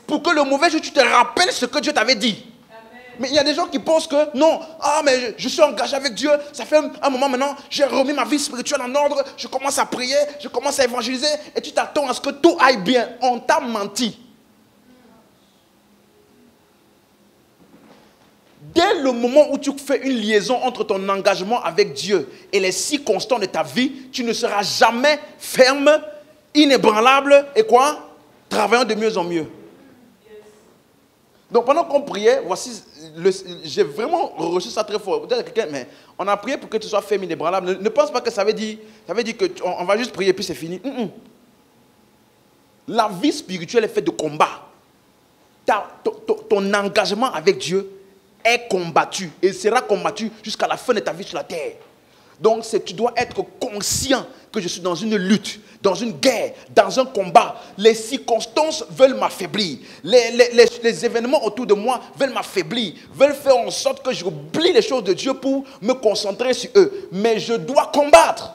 pour que le mauvais jour, tu te rappelles ce que Dieu t'avait dit. Mais il y a des gens qui pensent que non, mais je suis engagé avec Dieu, ça fait un moment maintenant, j'ai remis ma vie spirituelle en ordre, je commence à prier, je commence à évangéliser, et tu t'attends à ce que tout aille bien. On t'a menti. Dès le moment où tu fais une liaison entre ton engagement avec Dieu et les circonstances de ta vie, tu ne seras jamais ferme, inébranlable et quoi? Travaillant de mieux en mieux. Donc pendant qu'on priait, voici, j'ai vraiment reçu ça très fort. Peut-être quelqu'un, mais on a prié pour que tu sois ferme, inébranlable. Ne pense pas que ça veut dire qu'on va juste prier et puis c'est fini. La vie spirituelle est faite de combat. Ton engagement avec Dieu est combattu et sera combattu jusqu'à la fin de ta vie sur la terre. Donc tu dois être conscient que je suis dans une lutte, dans une guerre, dans un combat. Les circonstances veulent m'affaiblir. Les événements autour de moi veulent m'affaiblir, veulent faire en sorte que j'oublie les choses de Dieu pour me concentrer sur eux. Mais je dois combattre.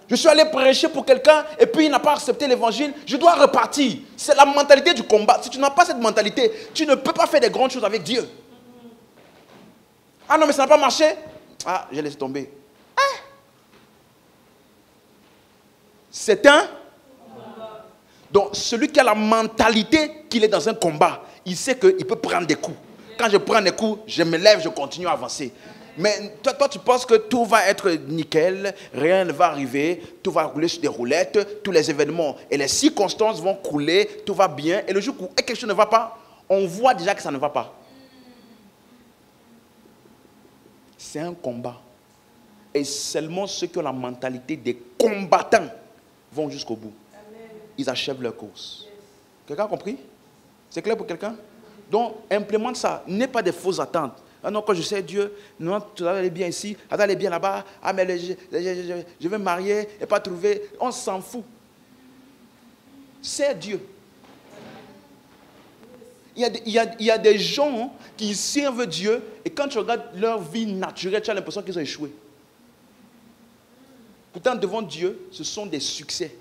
Je suis allé prêcher pour quelqu'un et puis il n'a pas accepté l'évangile. Je dois repartir. C'est la mentalité du combat. Si tu n'as pas cette mentalité, tu ne peux pas faire des grandes choses avec Dieu. Ah non, mais ça n'a pas marché. Ah, j'ai laissé tomber. C'est un combat. Donc, celui qui a la mentalité qu'il est dans un combat, il sait qu'il peut prendre des coups. Quand je prends des coups, je me lève, je continue à avancer. Mais toi, tu penses que tout va être nickel, rien ne va arriver, tout va rouler sur des roulettes, tous les événements et les circonstances vont couler, tout va bien. Et le jour où quelque chose ne va pas, on voit déjà que ça ne va pas. C'est un combat. Et seulement ceux qui ont la mentalité des combattants vont jusqu'au bout. Amen. Ils achèvent leur course. Yes. Quelqu'un a compris? C'est clair pour quelqu'un? Donc, implémente ça. N'aie pas des fausses attentes. Ah non, quand je sais Dieu, non, tu dois aller bien ici, tu dois aller bien là-bas. Ah, mais je vais me marier et pas trouver. On s'en fout. C'est Dieu. Il y a des gens qui servent Dieu et quand tu regardes leur vie naturelle, tu as l'impression qu'ils ont échoué. Pourtant, devant Dieu, ce sont des succès.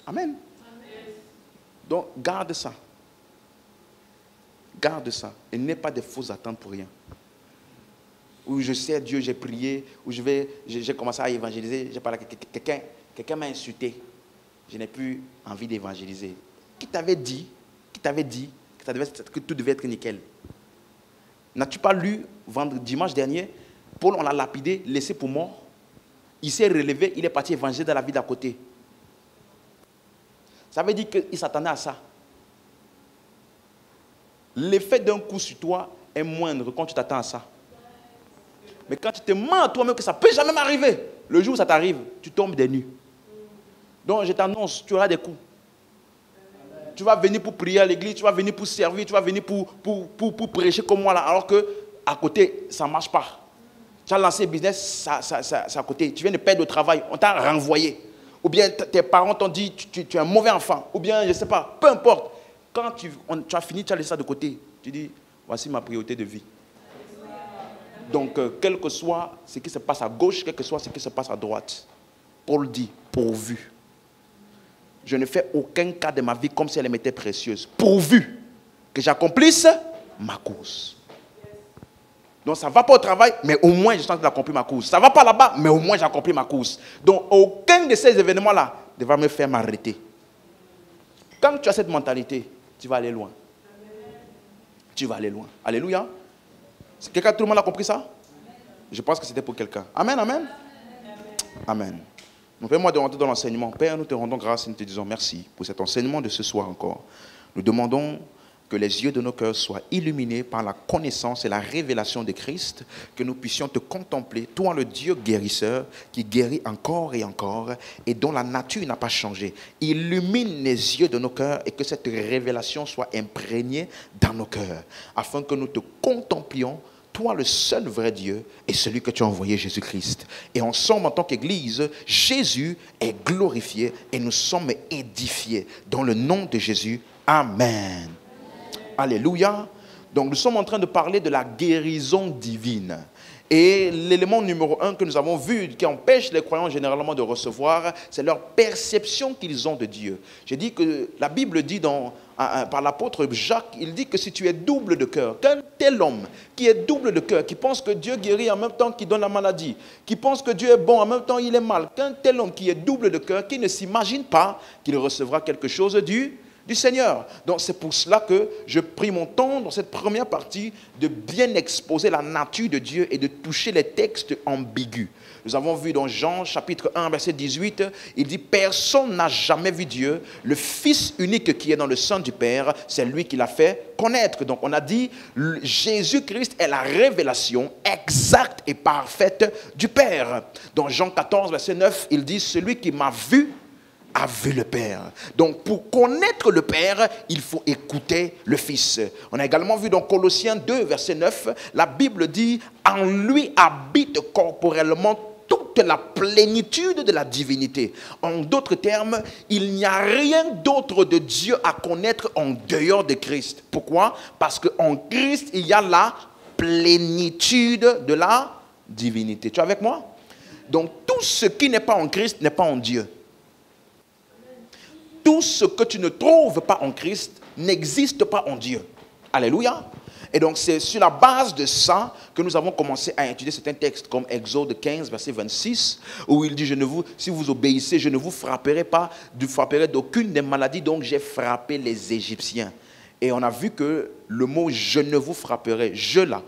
Amen. Donc, garde ça. Garde ça. Et n'aie pas de fausses attentes pour rien. Ou je sais Dieu, j'ai prié, ou j'ai commencé à évangéliser, j'ai parlé à quelqu'un m'a insulté. Je n'ai plus envie d'évangéliser. Qui t'avait dit que tout devait être nickel? N'as-tu pas lu dimanche dernier? Paul, on l'a lapidé, laissé pour mort. Il s'est relevé, il est parti évangéliser dans la ville d'à côté. Ça veut dire qu'il s'attendait à ça. L'effet d'un coup sur toi est moindre quand tu t'attends à ça. Mais quand tu te mens à toi-même que ça ne peut jamais m'arriver, le jour où ça t'arrive, tu tombes des nues. Donc je t'annonce, tu auras des coups. Tu vas venir pour prier à l'église, tu vas venir pour servir, tu vas venir pour prêcher comme moi là, alors qu'à côté, ça ne marche pas. Tu as lancé un business, c'est à côté. Tu viens de perdre le travail, on t'a renvoyé. Ou bien tes parents t'ont dit, tu es un mauvais enfant. Ou bien, je ne sais pas, peu importe. Quand tu as fini, tu as laissé ça de côté. Tu dis, voici ma priorité de vie. Donc, quel que soit ce qui se passe à gauche, quel que soit ce qui se passe à droite, Paul dit, pourvu. Je ne fais aucun cas de ma vie comme si elle m'était précieuse. Pourvu que j'accomplisse ma course. Donc ça ne va pas au travail, mais au moins je sens que j'ai accompli ma course. Ça ne va pas là-bas, mais au moins j'ai accompli ma course. Donc aucun de ces événements-là ne va me faire m'arrêter. Quand tu as cette mentalité, tu vas aller loin. Tu vas aller loin. Alléluia. Quelqu'un, tout le monde a compris ça? Je pense que c'était pour quelqu'un. Amen, amen. Amen. Donc, fais-moi de rentrer dans l'enseignement. Père, nous te rendons grâce et nous te disons merci pour cet enseignement de ce soir encore. Nous demandons que les yeux de nos cœurs soient illuminés par la connaissance et la révélation de Christ, que nous puissions te contempler, toi le Dieu guérisseur, qui guérit encore et encore, et dont la nature n'a pas changé. Illumine les yeux de nos cœurs et que cette révélation soit imprégnée dans nos cœurs, afin que nous te contemplions, toi le seul vrai Dieu et celui que tu as envoyé, Jésus-Christ. Et ensemble, en tant qu'Église, Jésus est glorifié et nous sommes édifiés. Dans le nom de Jésus, Amen. Alléluia. Donc nous sommes en train de parler de la guérison divine. Et l'élément numéro 1 que nous avons vu, qui empêche les croyants généralement de recevoir, c'est leur perception qu'ils ont de Dieu. J'ai dit que la Bible dit par l'apôtre Jacques, il dit que si tu es double de cœur, qu'un tel homme qui est double de cœur, qui pense que Dieu guérit en même temps qu'il donne la maladie, qui pense que Dieu est bon en même temps il est mal, qu'un tel homme qui est double de cœur, qui ne s'imagine pas qu'il recevra quelque chose du Seigneur. Donc c'est pour cela que je pris mon temps dans cette première partie de bien exposer la nature de Dieu et de toucher les textes ambigus. Nous avons vu dans Jean chapitre 1 verset 18, il dit « Personne n'a jamais vu Dieu, le Fils unique qui est dans le sein du Père, c'est lui qui l'a fait connaître. » Donc on a dit Jésus-Christ est la révélation exacte et parfaite du Père. Dans Jean 14 verset 9, il dit « Celui qui m'a vu a vu le Père. » Donc pour connaître le Père, il faut écouter le Fils. On a également vu dans Colossiens 2 verset 9, la Bible dit « En lui habite corporellement toute la plénitude de la divinité. » En d'autres termes, il n'y a rien d'autre de Dieu à connaître en dehors de Christ. Pourquoi? Parce qu'en Christ, il y a la plénitude de la divinité. Tu es avec moi? Donc tout ce qui n'est pas en Christ n'est pas en Dieu. Tout ce que tu ne trouves pas en Christ n'existe pas en Dieu. Alléluia. Et donc c'est sur la base de ça que nous avons commencé à étudier certains textes comme Exode 15 verset 26 où il dit si vous obéissez, je ne vous frapperai d'aucune des maladies dont j'ai frappé les Égyptiens. Et on a vu que le mot je ne vous frapperai, je là,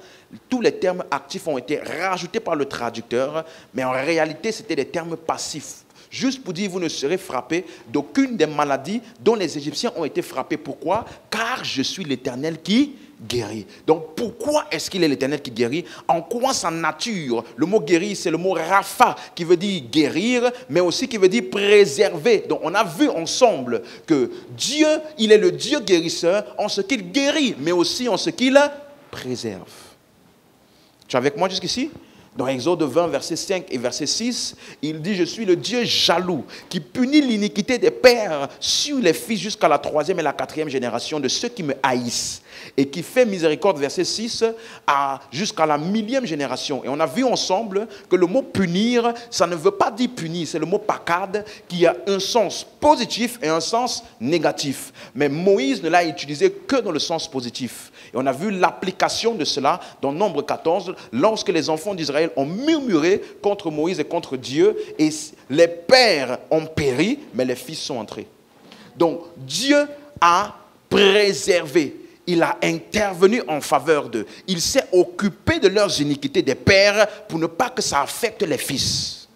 tous les termes actifs ont été rajoutés par le traducteur, mais en réalité c'était des termes passifs. Juste pour dire, vous ne serez frappés d'aucune des maladies dont les Égyptiens ont été frappés. Pourquoi? Car je suis l'Éternel qui guérit. Donc pourquoi est-ce qu'il est l'Éternel qui guérit? En quoi sa nature? Le mot guérir, c'est le mot Rapha, qui veut dire guérir, mais aussi qui veut dire préserver. Donc on a vu ensemble que Dieu, il est le Dieu guérisseur en ce qu'il guérit, mais aussi en ce qu'il préserve. Tu es avec moi jusqu'ici? Dans Exode 20, verset 5 et verset 6, il dit « Je suis le Dieu jaloux qui punit l'iniquité des pères sur les fils jusqu'à la 3e et la 4e génération de ceux qui me haïssent et qui fait miséricorde, verset 6, jusqu'à la 1000e génération. » Et on a vu ensemble que le mot « punir », ça ne veut pas dire « punir », c'est le mot « pakad » qui a un sens positif et un sens négatif. Mais Moïse ne l'a utilisé que dans le sens positif. Et on a vu l'application de cela dans Nombre 14, lorsque les enfants d'Israël ont murmuré contre Moïse et contre Dieu, et les pères ont péri, mais les fils sont entrés. Donc Dieu a préservé, il a intervenu en faveur d'eux. Il s'est occupé de leurs iniquités des pères pour ne pas que ça affecte les fils.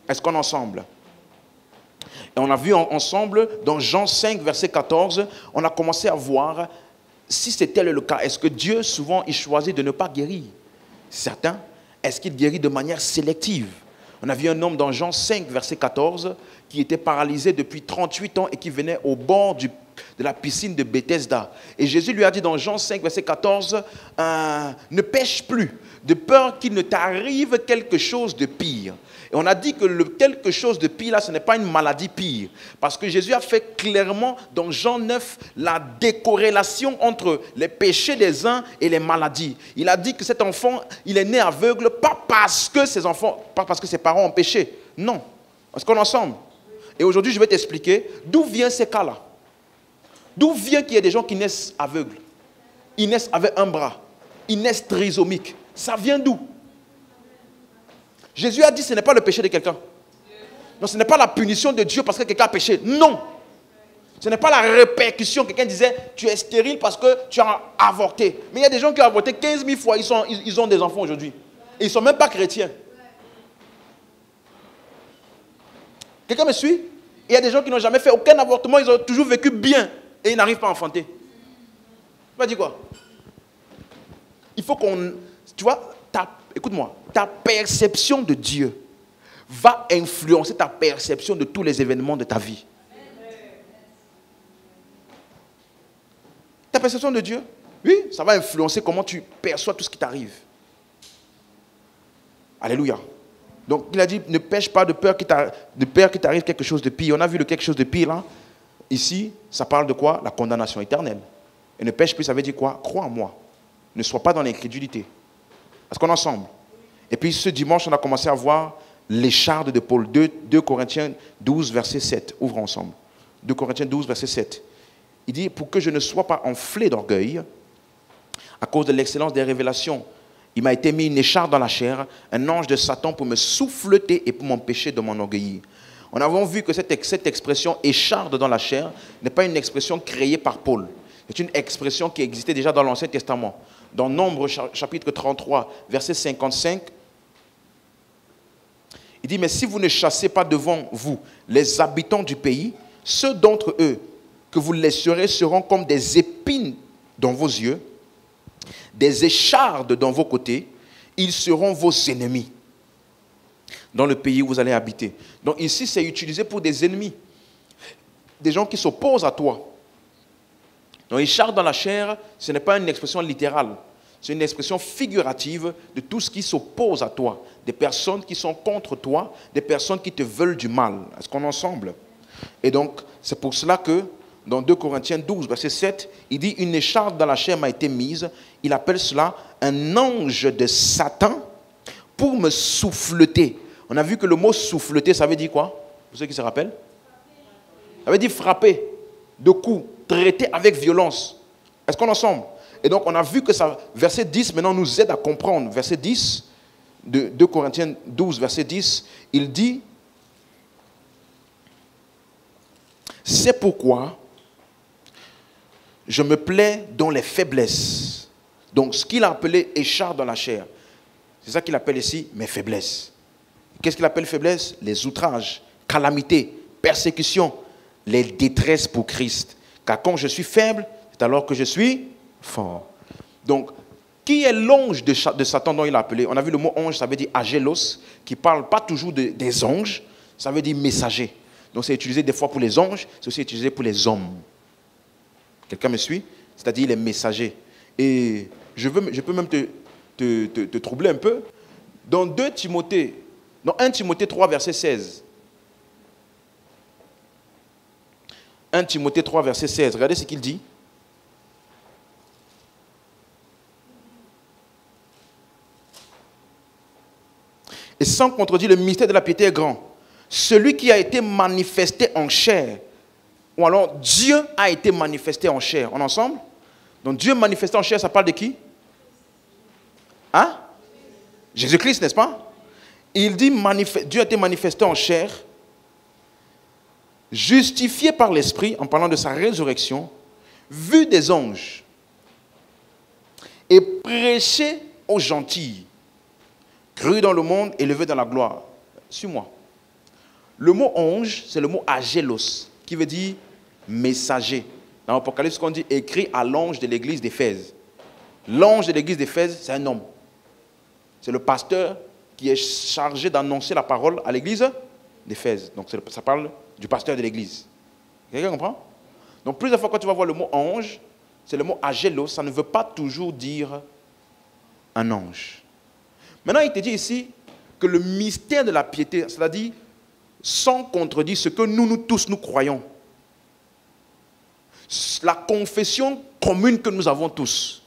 Est-ce qu'on est ensemble? Et on a vu ensemble dans Jean 5, verset 14, on a commencé à voir si c'était le cas. Est-ce que Dieu souvent il choisit de ne pas guérir? Certains. Est-ce qu'il guérit de manière sélective? On a vu un homme dans Jean 5, verset 14, qui était paralysé depuis 38 ans et qui venait au bord de la piscine de Bethesda. Et Jésus lui a dit dans Jean 5, verset 14, ne pêche plus, de peur qu'il ne t'arrive quelque chose de pire. Et on a dit que le quelque chose de pire, là, ce n'est pas une maladie pire. Parce que Jésus a fait clairement, dans Jean 9, la décorrélation entre les péchés des uns et les maladies. Il a dit que cet enfant, il est né aveugle, pas parce que ses parents ont péché. Non. Est-ce qu'on est ensemble? Et aujourd'hui, je vais t'expliquer d'où viennent ces cas-là. D'où vient qu'il y ait des gens qui naissent aveugles? Ils naissent avec un bras. Ils naissent trisomiques. Ça vient d'où? Jésus a dit que ce n'est pas le péché de quelqu'un. Non, ce n'est pas la punition de Dieu parce que quelqu'un a péché. Non. Ce n'est pas la répercussion. Quelqu'un disait, tu es stérile parce que tu as avorté. Mais il y a des gens qui ont avorté 15 000 fois. Ils ont des enfants aujourd'hui. Et ils ne sont même pas chrétiens. Quelqu'un me suit? Il y a des gens qui n'ont jamais fait aucun avortement. Ils ont toujours vécu bien. Et ils n'arrivent pas à enfanter. Tu vas dire quoi? Il faut qu'on... Tu vois, écoute-moi. Ta perception de Dieu va influencer ta perception de tous les événements de ta vie. Ta perception de Dieu, oui, ça va influencer comment tu perçois tout ce qui t'arrive. Alléluia. Donc il a dit, ne pêche pas de peur qu'il t'arrive quelque chose de pire. On a vu le quelque chose de pire là. Ici, ça parle de quoi? La condamnation éternelle. Et ne pêche plus, ça veut dire quoi? Crois en moi. Ne sois pas dans l'incrédulité. Est-ce qu'on est ensemble? Et puis ce dimanche, on a commencé à voir l'écharde de Paul. 2 Corinthiens 12, verset 7. Ouvrons ensemble. 2 Corinthiens 12, verset 7. Il dit, pour que je ne sois pas enflé d'orgueil, à cause de l'excellence des révélations, il m'a été mis une écharde dans la chair, un ange de Satan pour me souffleter et pour m'empêcher de m'enorgueillir. On a vu que cette expression écharde dans la chair n'est pas une expression créée par Paul. C'est une expression qui existait déjà dans l'Ancien Testament. Dans Nombre chapitre 33, verset 55, il dit, mais si vous ne chassez pas devant vous les habitants du pays, ceux d'entre eux que vous laisserez seront comme des épines dans vos yeux, des échardes dans vos côtés, ils seront vos ennemis dans le pays où vous allez habiter. Donc ici, c'est utilisé pour des ennemis, des gens qui s'opposent à toi. Donc écharde dans la chair, ce n'est pas une expression littérale, c'est une expression figurative de tout ce qui s'oppose à toi, des personnes qui sont contre toi, des personnes qui te veulent du mal. Est-ce qu'on est ensemble? Et donc, c'est pour cela que dans 2 Corinthiens 12, verset 7, il dit, une écharde dans la chair m'a été mise. Il appelle cela un ange de Satan pour me souffleter. On a vu que le mot souffleter, ça veut dire quoi? Pour ceux qui se rappellent? Ça veut dire frapper, de coups, traiter avec violence. Est-ce qu'on est ensemble? Et donc, on a vu que ça, verset 10, maintenant, nous aide à comprendre. Verset 10, de 2 Corinthiens 12, verset 10, il dit, c'est pourquoi je me plais dans les faiblesses. Donc, ce qu'il a appelé écharde dans la chair, c'est ça qu'il appelle ici mes faiblesses. Qu'est-ce qu'il appelle faiblesse? Les outrages, calamités, persécutions, les détresses pour Christ. Car quand je suis faible, c'est alors que je suis fort. Donc, qui est l'ange de Satan dont il a appelé? On a vu le mot ange, ça veut dire agélos, qui ne parle pas toujours des anges, ça veut dire messager. Donc, c'est utilisé des fois pour les anges, c'est aussi utilisé pour les hommes. Quelqu'un me suit? C'est-à-dire les messagers. Et je peux même te troubler un peu. Dans 1 Timothée 3, verset 16. 1 Timothée 3, verset 16. Regardez ce qu'il dit. Et sans contredire, le mystère de la piété est grand. Celui qui a été manifesté en chair, ou alors Dieu a été manifesté en chair. On est ensemble? Donc Dieu manifesté en chair, ça parle de qui? Hein? Jésus-Christ, n'est-ce pas? Il dit Dieu a été manifesté en chair, justifié par l'Esprit, en parlant de sa résurrection, vu des anges, et prêché aux gentils, cru dans le monde, élevé dans la gloire. Suis-moi. Le mot ange, c'est le mot agélos, qui veut dire messager. Dans l'Apocalypse, on dit écrit à l'ange de l'église d'Éphèse. L'ange de l'église d'Éphèse, c'est un homme. C'est le pasteur qui est chargé d'annoncer la parole à l'église d'Éphèse. Donc ça parle du pasteur de l'église. Quelqu'un comprend? Donc plusieurs fois quand tu vas voir le mot ange, c'est le mot agélos, ça ne veut pas toujours dire un ange. Maintenant, il te dit ici que le mystère de la piété, c'est-à-dire sans contredire ce que nous tous nous croyons. La confession commune que nous avons tous.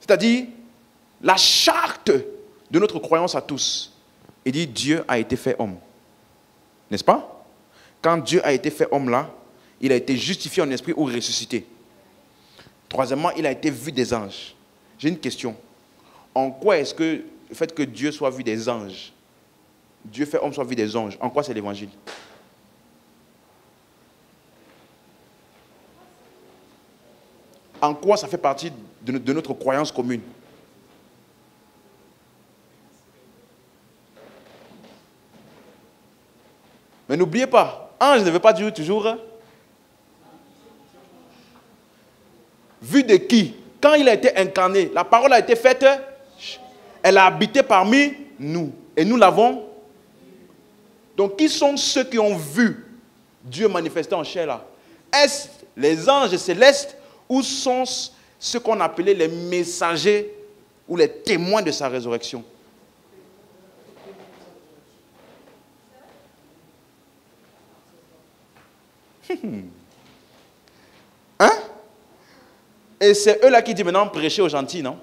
C'est-à-dire la charte de notre croyance à tous. Il dit Dieu a été fait homme. N'est-ce pas? Quand Dieu a été fait homme là, il a été justifié en esprit ou ressuscité. Troisièmement, il a été vu des anges. J'ai une question. En quoi est-ce que le fait que Dieu soit vu des anges, Dieu fait homme soit vu des anges, en quoi c'est l'évangile? En quoi ça fait partie de notre croyance commune? Mais n'oubliez pas, ange ne veut pas dire toujours vu de qui? Quand il a été incarné, la parole a été faite, elle a habité parmi nous. Et nous l'avons. Donc, qui sont ceux qui ont vu Dieu manifesté en chair là? Est-ce les anges célestes ou sont ceux qu'on appelait les messagers ou les témoins de sa résurrection? Hein? Et c'est eux là qui disent maintenant prêcher aux gentils, non?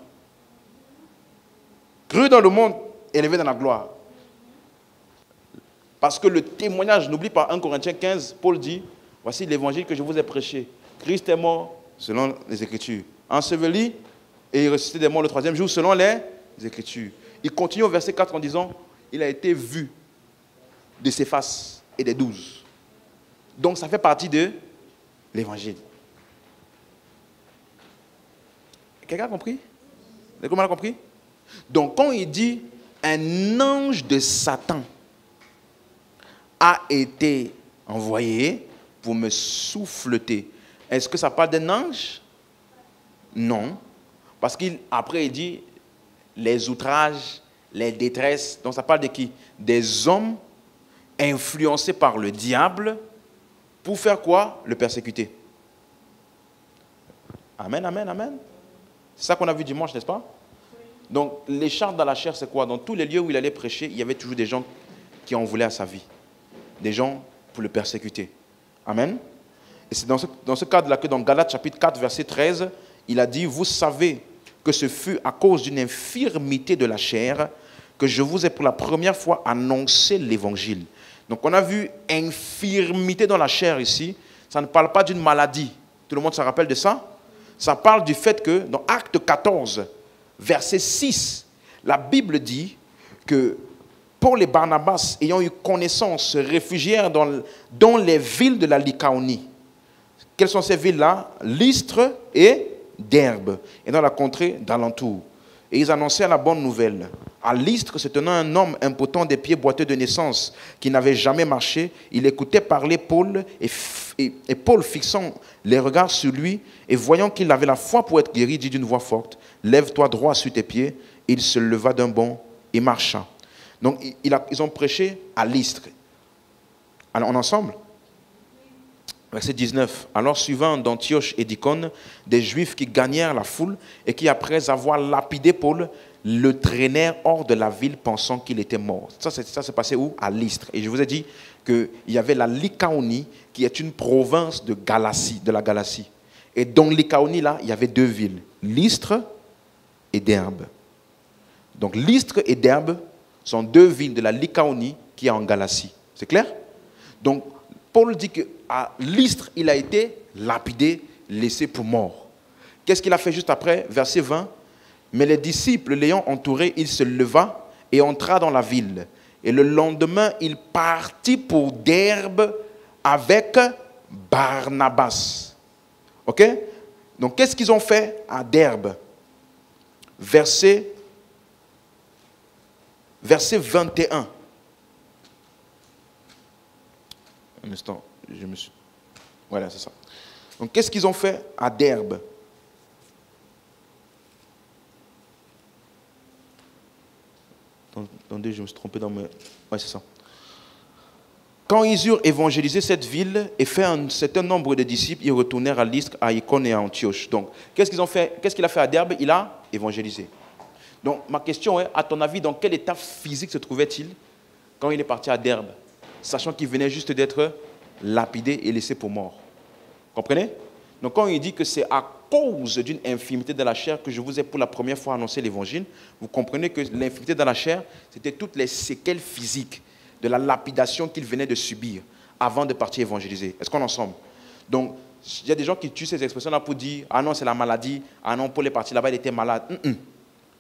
Cru dans le monde, élevé dans la gloire. Parce que le témoignage, n'oublie pas 1 Corinthiens 15, Paul dit, voici l'évangile que je vous ai prêché. Christ est mort selon les Écritures. Enseveli et ressuscité des morts le 3e jour selon les Écritures. Il continue au verset 4 en disant, il a été vu de ses faces et des 12. Donc ça fait partie de l'évangile. Quelqu'un a compris? Quelqu'un a compris? Donc quand il dit, un ange de Satan a été envoyé pour me souffleter. Est-ce que ça parle d'un ange? Non. Parce qu'après il dit les outrages, les détresses. Donc ça parle de qui? Des hommes influencés par le diable pour faire quoi? Le persécuter. Amen, amen, amen. C'est ça qu'on a vu dimanche, n'est-ce pas? Donc les chartes dans la chair, c'est quoi? Dans tous les lieux où il allait prêcher, il y avait toujours des gens qui en voulaient à sa vie. Des gens pour le persécuter. Amen. Et c'est dans ce cadre-là que dans Galates chapitre 4, verset 13, il a dit, vous savez que ce fut à cause d'une infirmité de la chair que je vous ai pour la première fois annoncé l'évangile. Donc on a vu infirmité dans la chair ici. Ça ne parle pas d'une maladie. Tout le monde se rappelle de ça? Ça parle du fait que dans Acte 14, verset 6, la Bible dit que Paul et Barnabas, ayant eu connaissance, se réfugièrent dans les villes de la Lycaonie. Quelles sont ces villes-là? Lystre et Derbe, et dans la contrée d'alentour. Et ils annoncèrent la bonne nouvelle. À Lystre, se tenant un homme impotent des pieds boiteux de naissance, qui n'avait jamais marché, il écoutait parler Paul, et Paul, fixant les regards sur lui, et voyant qu'il avait la foi pour être guéri, dit d'une voix forte, « Lève-toi droit sur tes pieds. » Il se leva d'un bond et marcha. Donc, ils ont prêché à Lystre. Alors, on est ensemble? Verset 19. Alors, suivant d'Antioche et d'Icône, des Juifs qui gagnèrent la foule et qui, après avoir lapidé Paul, le traînèrent hors de la ville pensant qu'il était mort. Ça s'est passé où? À Lystre. Et je vous ai dit qu'il y avait la Lycaonie, qui est une province de Galatie, de la Galatie. Et dans Lycaonie, là, il y avait deux villes, Lystre et Derbe. Donc, Lystre et Derbe sont deux villes de la Lycaonie qui est en Galatie. C'est clair? Donc, Paul dit qu'à Lystre, il a été lapidé, laissé pour mort. Qu'est-ce qu'il a fait juste après? Verset 20. Mais les disciples l'ayant entouré, il se leva et entra dans la ville. Et le lendemain, il partit pour Derbe avec Barnabas. Ok? Donc, qu'est-ce qu'ils ont fait à Derbe? Verset 21. Un instant, Voilà, c'est ça. Donc, qu'est-ce qu'ils ont fait à Derbe? Attendez, je me suis trompé dans mes... Ouais, c'est ça. Quand ils eurent évangélisé cette ville et fait un certain nombre de disciples, ils retournèrent à Lystre, à Icône et à Antioche. Donc, qu'est-ce qu'ils ont fait? Qu'est-ce qu'il a fait à Derbe? Il a évangélisé. Donc, ma question est, à ton avis, dans quel état physique se trouvait-il quand il est parti à Derbe, sachant qu'il venait juste d'être lapidé et laissé pour mort? Comprenez? Donc, quand il dit que c'est à cause d'une infirmité de la chair que je vous ai pour la première fois annoncé l'évangile, vous comprenez que l'infirmité de la chair, c'était toutes les séquelles physiques de la lapidation qu'il venait de subir avant de partir évangéliser. Est-ce qu'on est ensemble? Donc, il y a des gens qui utilisent ces expressions-là pour dire « Ah non, c'est la maladie. Ah non, Paul est parti là-bas, il était malade. »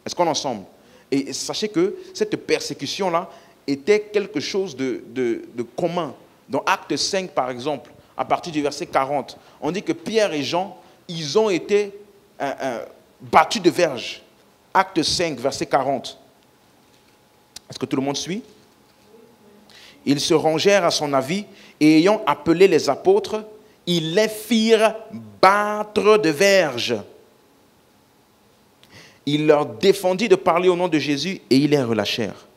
Est-ce qu'on est ensemble? Et sachez que cette persécution-là était quelque chose de commun. Dans Acte 5, par exemple, à partir du verset 40, on dit que Pierre et Jean, ils ont été battus de verge. Acte 5, verset 40. Est-ce que tout le monde suit? Ils se rangèrent à son avis et ayant appelé les apôtres, ils les firent battre de verge. Il leur défendit de parler au nom de Jésus et ils les relâchèrent.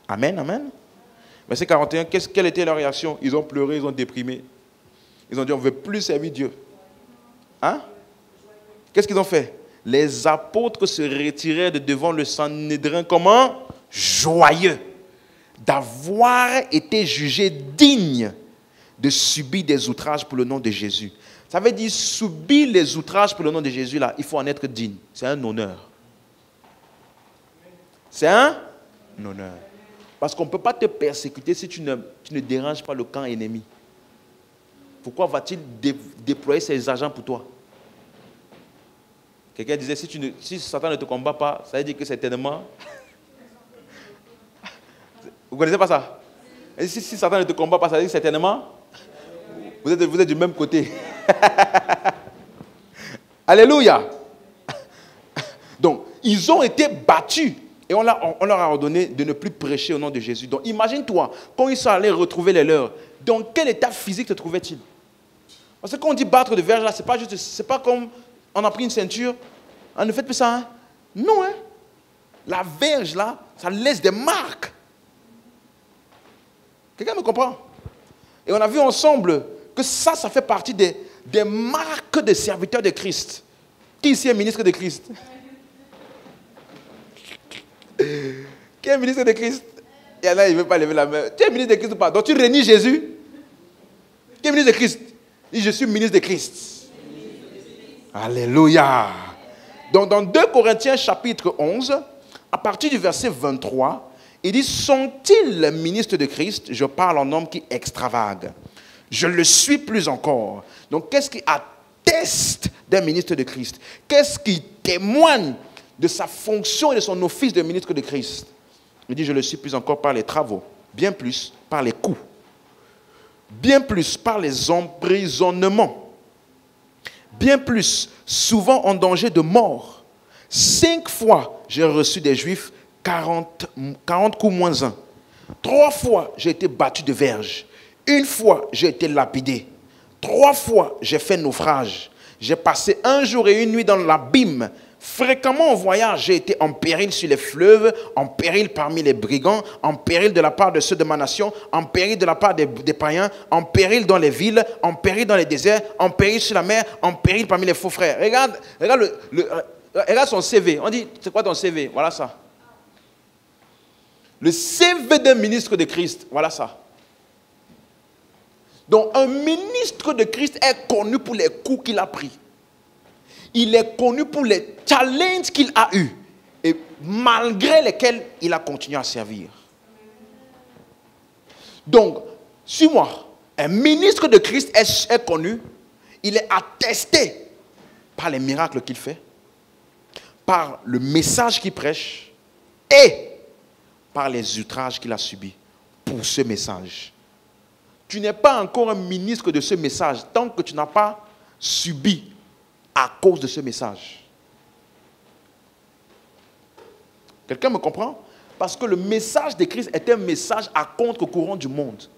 Amen, amen. Verset 41, quelle était leur réaction? Ils ont pleuré, ils ont déprimé. Ils ont dit, on ne veut plus servir Dieu. Hein? Qu'est-ce qu'ils ont fait? Les apôtres se retirèrent de devant le Sanhédrin, comment? Joyeux d'avoir été jugés dignes de subir des outrages pour le nom de Jésus. Ça veut dire, subir les outrages pour le nom de Jésus, là, il faut en être digne. C'est un honneur. C'est un honneur. Parce qu'on ne peut pas te persécuter si tu ne déranges pas le camp ennemi. Pourquoi va-t-il déployer ses agents pour toi? Quelqu'un disait, si Satan ne te combat pas, ça veut dire que certainement... Vous ne connaissez pas ça? Et si Satan ne te combat pas, ça veut dire que certainement... Vous êtes du même côté. Alléluia. Donc, ils ont été battus. Et on leur a ordonné de ne plus prêcher au nom de Jésus. Donc, imagine-toi, quand ils sont allés retrouver les leurs, dans quel état physique te trouvaient-ils? Parce que quand on dit battre de verge, là, c'est pas comme on a pris une ceinture. On ne fait plus ça, hein? Non, hein? La verge, là, ça laisse des marques. Quelqu'un me comprend? Et on a vu ensemble que ça fait partie des marques de serviteurs de Christ. Qui ici est ministre de Christ? Qui est ministre de Christ? Il y en a, il ne veut pas lever la main. Tu es ministre de Christ ou pas? Donc tu renies Jésus? Qui est ministre de Christ? Il dit, je suis ministre de Christ. Alléluia. Donc dans 2 Corinthiens chapitre 11, à partir du verset 23, il dit, sont-ils ministres de Christ? Je parle en homme qui extravague. Je le suis plus encore. Donc qu'est-ce qui atteste d'un ministre de Christ? Qu'est-ce qui témoigne de sa fonction et de son office de ministre de Christ? Il dit, je le suis plus encore par les travaux, bien plus par les coups, bien plus par les emprisonnements, bien plus souvent en danger de mort. 5 fois, j'ai reçu des Juifs 40 coups moins 1. 3 fois, j'ai été battu de verge. 1 fois, j'ai été lapidé. 3 fois, j'ai fait naufrage. J'ai passé 1 jour et 1 nuit dans l'abîme. Fréquemment en voyage, j'ai été en péril sur les fleuves, en péril parmi les brigands, en péril de la part de ceux de ma nation, en péril de la part des païens, en péril dans les villes, en péril dans les déserts, en péril sur la mer, en péril parmi les faux frères. Regarde son CV. On dit, c'est quoi ton CV? Voilà ça. Le CV d'un ministre de Christ, voilà ça. Donc un ministre de Christ est connu pour les coups qu'il a pris. Il est connu pour les challenges qu'il a eus et malgré lesquels il a continué à servir. Donc, suis-moi, un ministre de Christ est connu, il est attesté par les miracles qu'il fait, par le message qu'il prêche et par les outrages qu'il a subis pour ce message. Tu n'es pas encore un ministre de ce message tant que tu n'as pas subi à cause de ce message. Quelqu'un me comprend? Parce que le message de Christ est un message à contre-courant du monde.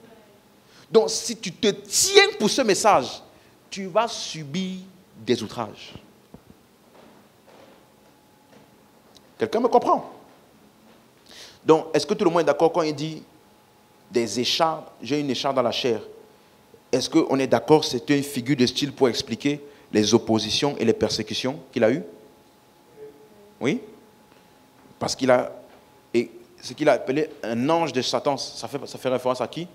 Donc si tu te tiens pour ce message, tu vas subir des outrages. Quelqu'un me comprend? Donc est-ce que tout le monde est d'accord quand il dit des écharpes, j'ai une écharpe dans la chair? Est-ce qu'on est d'accord, c'est une figure de style pour expliquer les oppositions et les persécutions qu'il a eues? Oui? Parce qu'il a, et ce qu'il a appelé un ange de Satan, ça fait référence à qui?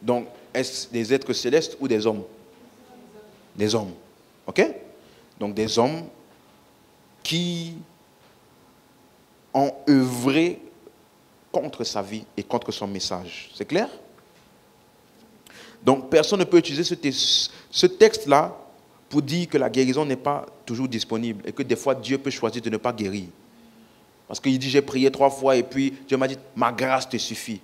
Donc, est-ce des êtres célestes ou des hommes? Des hommes. Ok? Donc, des hommes qui ont œuvré contre sa vie et contre son message. C'est clair? Donc, personne ne peut utiliser ce texte-là pour dire que la guérison n'est pas toujours disponible et que des fois, Dieu peut choisir de ne pas guérir. Parce qu'il dit, j'ai prié 3 fois et puis Dieu m'a dit, ma grâce te suffit.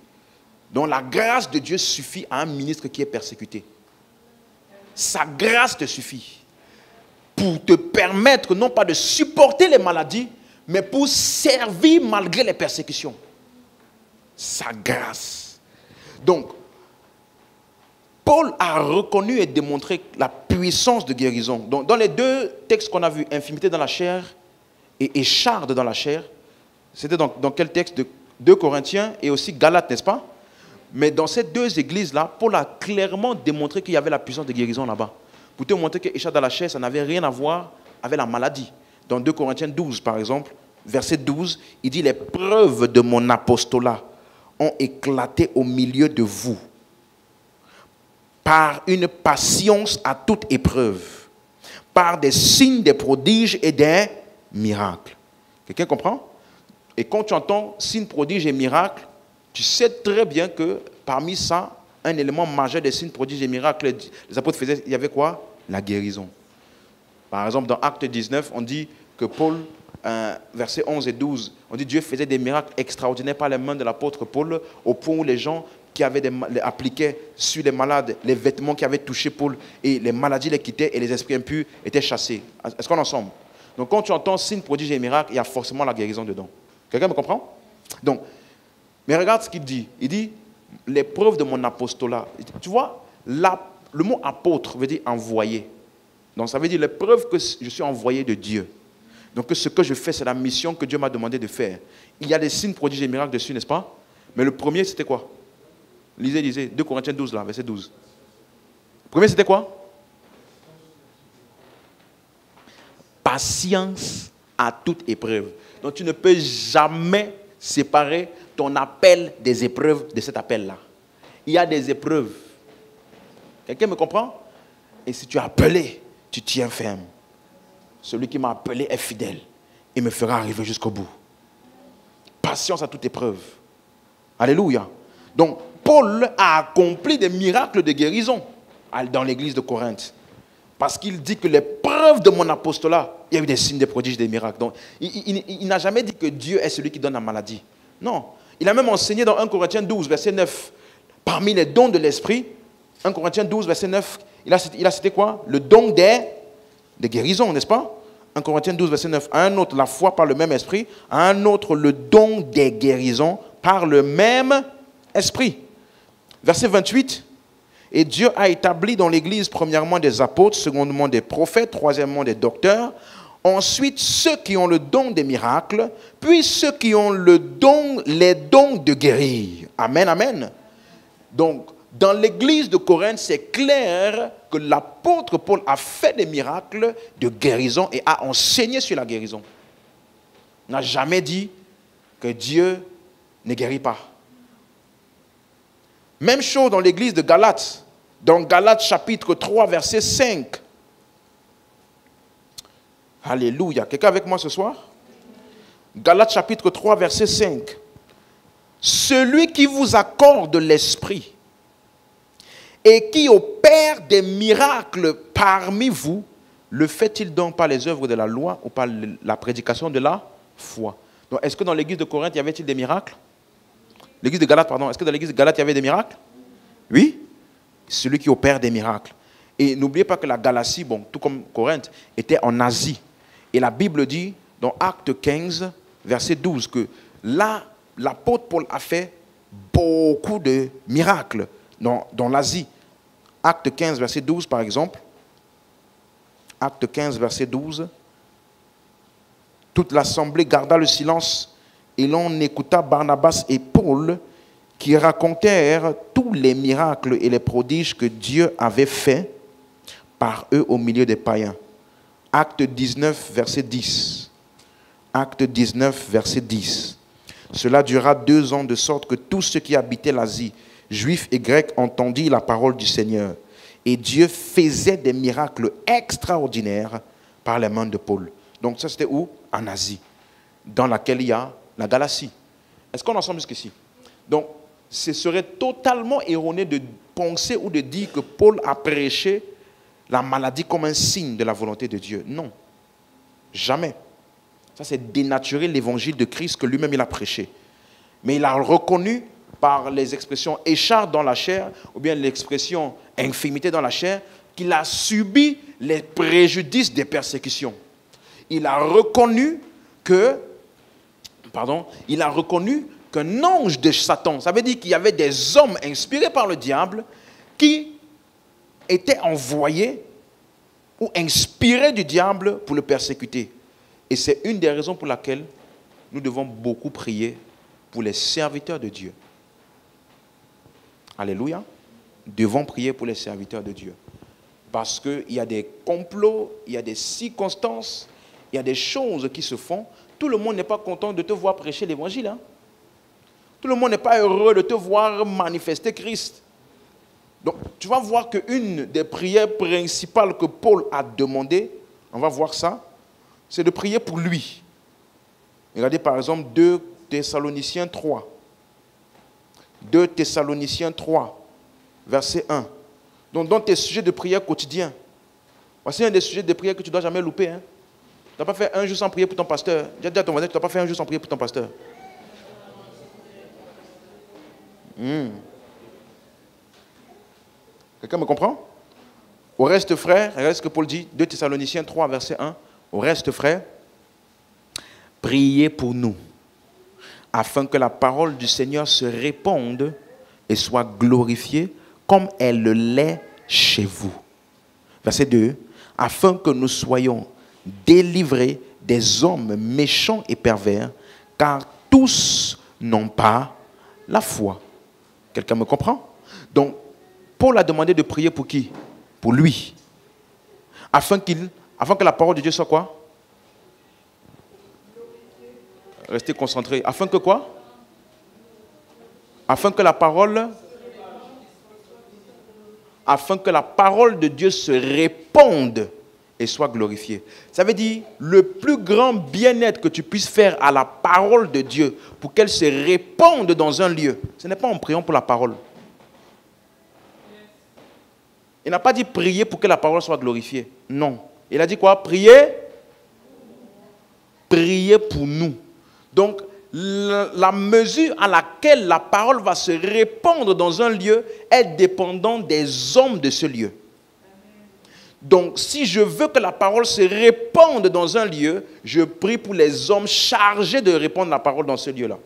Donc, la grâce de Dieu suffit à un ministre qui est persécuté. Sa grâce te suffit pour te permettre non pas de supporter les maladies, mais pour servir malgré les persécutions. Sa grâce. Donc, Paul a reconnu et démontré la puissance de guérison. Donc, dans les 2 textes qu'on a vus, infirmité dans la chair et écharde dans la chair, c'était dans quel texte? De 2 Corinthiens et aussi Galates, n'est-ce pas? Mais dans ces 2 églises-là, Paul a clairement démontré qu'il y avait la puissance de guérison là-bas. Pour te montrer que écharde dans la chair, ça n'avait rien à voir avec la maladie. Dans 2 Corinthiens 12, par exemple, verset 12, il dit « Les preuves de mon apostolat ont éclaté au milieu de vous par une patience à toute épreuve, par des signes, des prodiges et des miracles. » Quelqu'un comprend? Et quand tu entends signes, prodiges et miracles, tu sais très bien que parmi ça, un élément majeur des signes, prodiges et miracles, les apôtres faisaient, il y avait quoi? La guérison. Par exemple, dans Acte 19, on dit que Paul, versets 11 et 12, on dit Dieu faisait des miracles extraordinaires par les mains de l'apôtre Paul, au point où les gens qui avaient appliquaient sur les malades les vêtements qui avaient touché Paul, et les maladies les quittaient et les esprits impurs étaient chassés. Est-ce qu'on est ensemble? Donc quand tu entends signes, prodiges et miracles, il y a forcément la guérison dedans. Quelqu'un me comprend? Donc, mais regarde ce qu'il dit. Il dit, l'épreuve de mon apostolat. Tu vois, le mot apôtre veut dire envoyé. Donc ça veut dire l'épreuve que je suis envoyé de Dieu. Donc ce que je fais, c'est la mission que Dieu m'a demandé de faire. Il y a des signes, prodiges et miracles dessus, n'est-ce pas? Mais le premier, c'était quoi? Lisez, 2 Corinthiens 12, là, verset 12. Le premier, c'était quoi? Patience à toute épreuve. Donc tu ne peux jamais séparer ton appel des épreuves de cet appel-là. Il y a des épreuves. Quelqu'un me comprend? Et si tu es appelé, tu tiens ferme. Celui qui m'a appelé est fidèle. Il me fera arriver jusqu'au bout. Patience à toute épreuve. Alléluia. Donc, Paul a accompli des miracles de guérison dans l'église de Corinthe. Parce qu'il dit que l'épreuve de mon apostolat, il y a eu des signes, des prodiges, des miracles. Donc, il n'a jamais dit que Dieu est celui qui donne la maladie. Non. Il a même enseigné dans 1 Corinthiens 12, verset 9, parmi les dons de l'esprit, 1 Corinthiens 12, verset 9, il a cité quoi? Le don des guérisons, n'est-ce pas? 1 Corinthiens 12, verset 9. À un autre, la foi par le même esprit. À un autre, le don des guérisons par le même esprit. Verset 28. Et Dieu a établi dans l'Église, premièrement, des apôtres, secondement, des prophètes, troisièmement, des docteurs. Ensuite, ceux qui ont le don des miracles, puis ceux qui ont les dons de guérir. Amen, amen. Donc, dans l'église de Corinthe, c'est clair que l'apôtre Paul a fait des miracles de guérison et a enseigné sur la guérison. Il n'a jamais dit que Dieu ne guérit pas. Même chose dans l'église de Galates. Dans Galates chapitre 3, verset 5. Alléluia. Quelqu'un avec moi ce soir? Galates chapitre 3, verset 5. Celui qui vous accorde l'esprit et qui opère des miracles parmi vous, le fait-il donc par les œuvres de la loi ou par la prédication de la foi? Donc, est-ce que dans l'église de Corinthe, y avait-il des miracles? L'église de Galate, pardon. Est-ce que dans l'église de Galate, il y avait des miracles? Oui. Celui qui opère des miracles. Et n'oubliez pas que la Galatie, bon, tout comme Corinthe, était en Asie. Et la Bible dit, dans Acte 15, verset 12, que là, l'apôtre Paul a fait beaucoup de miracles dans l'Asie. Acte 15, verset 12, par exemple. Acte 15, verset 12. Toute l'assemblée garda le silence et l'on écouta Barnabas et Paul qui racontèrent tous les miracles et les prodiges que Dieu avait faits par eux au milieu des païens. Acte 19, verset 10. Acte 19, verset 10. Cela dura 2 ans de sorte que tous ceux qui habitaient l'Asie, juifs et grecs, entendirent la parole du Seigneur. Et Dieu faisait des miracles extraordinaires par les mains de Paul. Donc ça c'était où? En Asie, dans laquelle il y a la Galatie. Est-ce qu'on est ensemble jusqu'ici? Donc ce serait totalement erroné de penser ou de dire que Paul a prêché la maladie comme un signe de la volonté de Dieu. Non, jamais. Ça c'est dénaturer l'évangile de Christ que lui-même il a prêché. Mais il a reconnu par les expressions écharpe dans la chair ou bien l'expression infirmité dans la chair qu'il a subi les préjudices des persécutions. Il a reconnu qu'un ange de Satan, ça veut dire qu'il y avait des hommes inspirés par le diable qui étaient envoyés ou inspirés du diable pour le persécuter. Et c'est une des raisons pour laquelle nous devons beaucoup prier pour les serviteurs de Dieu. Alléluia. Nous devons prier pour les serviteurs de Dieu. Parce qu'il y a des complots, il y a des circonstances, il y a des choses qui se font. Tout le monde n'est pas content de te voir prêcher l'évangile. Hein? Tout le monde n'est pas heureux de te voir manifester Christ. Donc, tu vas voir qu'une des prières principales que Paul a demandé, on va voir ça, c'est de prier pour lui. Regardez par exemple 2 Thessaloniciens 3. 2 Thessaloniciens 3, verset 1. Donc dans tes sujets de prière quotidiens, voici un des sujets de prière que tu ne dois jamais louper. Hein. Tu n'as pas fait un jour sans prier pour ton pasteur. Dis à ton voisin, tu n'as pas fait un jour sans prier pour ton pasteur. Quelqu'un me comprend? Au reste, frère, regarde ce que Paul dit, 2 Thessaloniciens 3, verset 1. Au reste, frère, priez pour nous, afin que la parole du Seigneur se répande et soit glorifiée comme elle l'est chez vous. Verset 2. Afin que nous soyons délivrés des hommes méchants et pervers, car tous n'ont pas la foi. Quelqu'un me comprend? Donc, Paul a demandé de prier pour qui? Pour lui. Afin que la parole de Dieu soit quoi? Restez concentrés. Afin que quoi? Afin que la parole de Dieu se répande et soit glorifiée. Ça veut dire, le plus grand bien-être que tu puisses faire à la parole de Dieu pour qu'elle se répande dans un lieu, ce n'est pas en priant pour la parole. Il n'a pas dit prier pour que la parole soit glorifiée. Non. Il a dit quoi? Prier pour nous. Donc, la mesure à laquelle la parole va se répandre dans un lieu est dépendante des hommes de ce lieu. Donc, si je veux que la parole se répande dans un lieu, je prie pour les hommes chargés de répandre la parole dans ce lieu-là.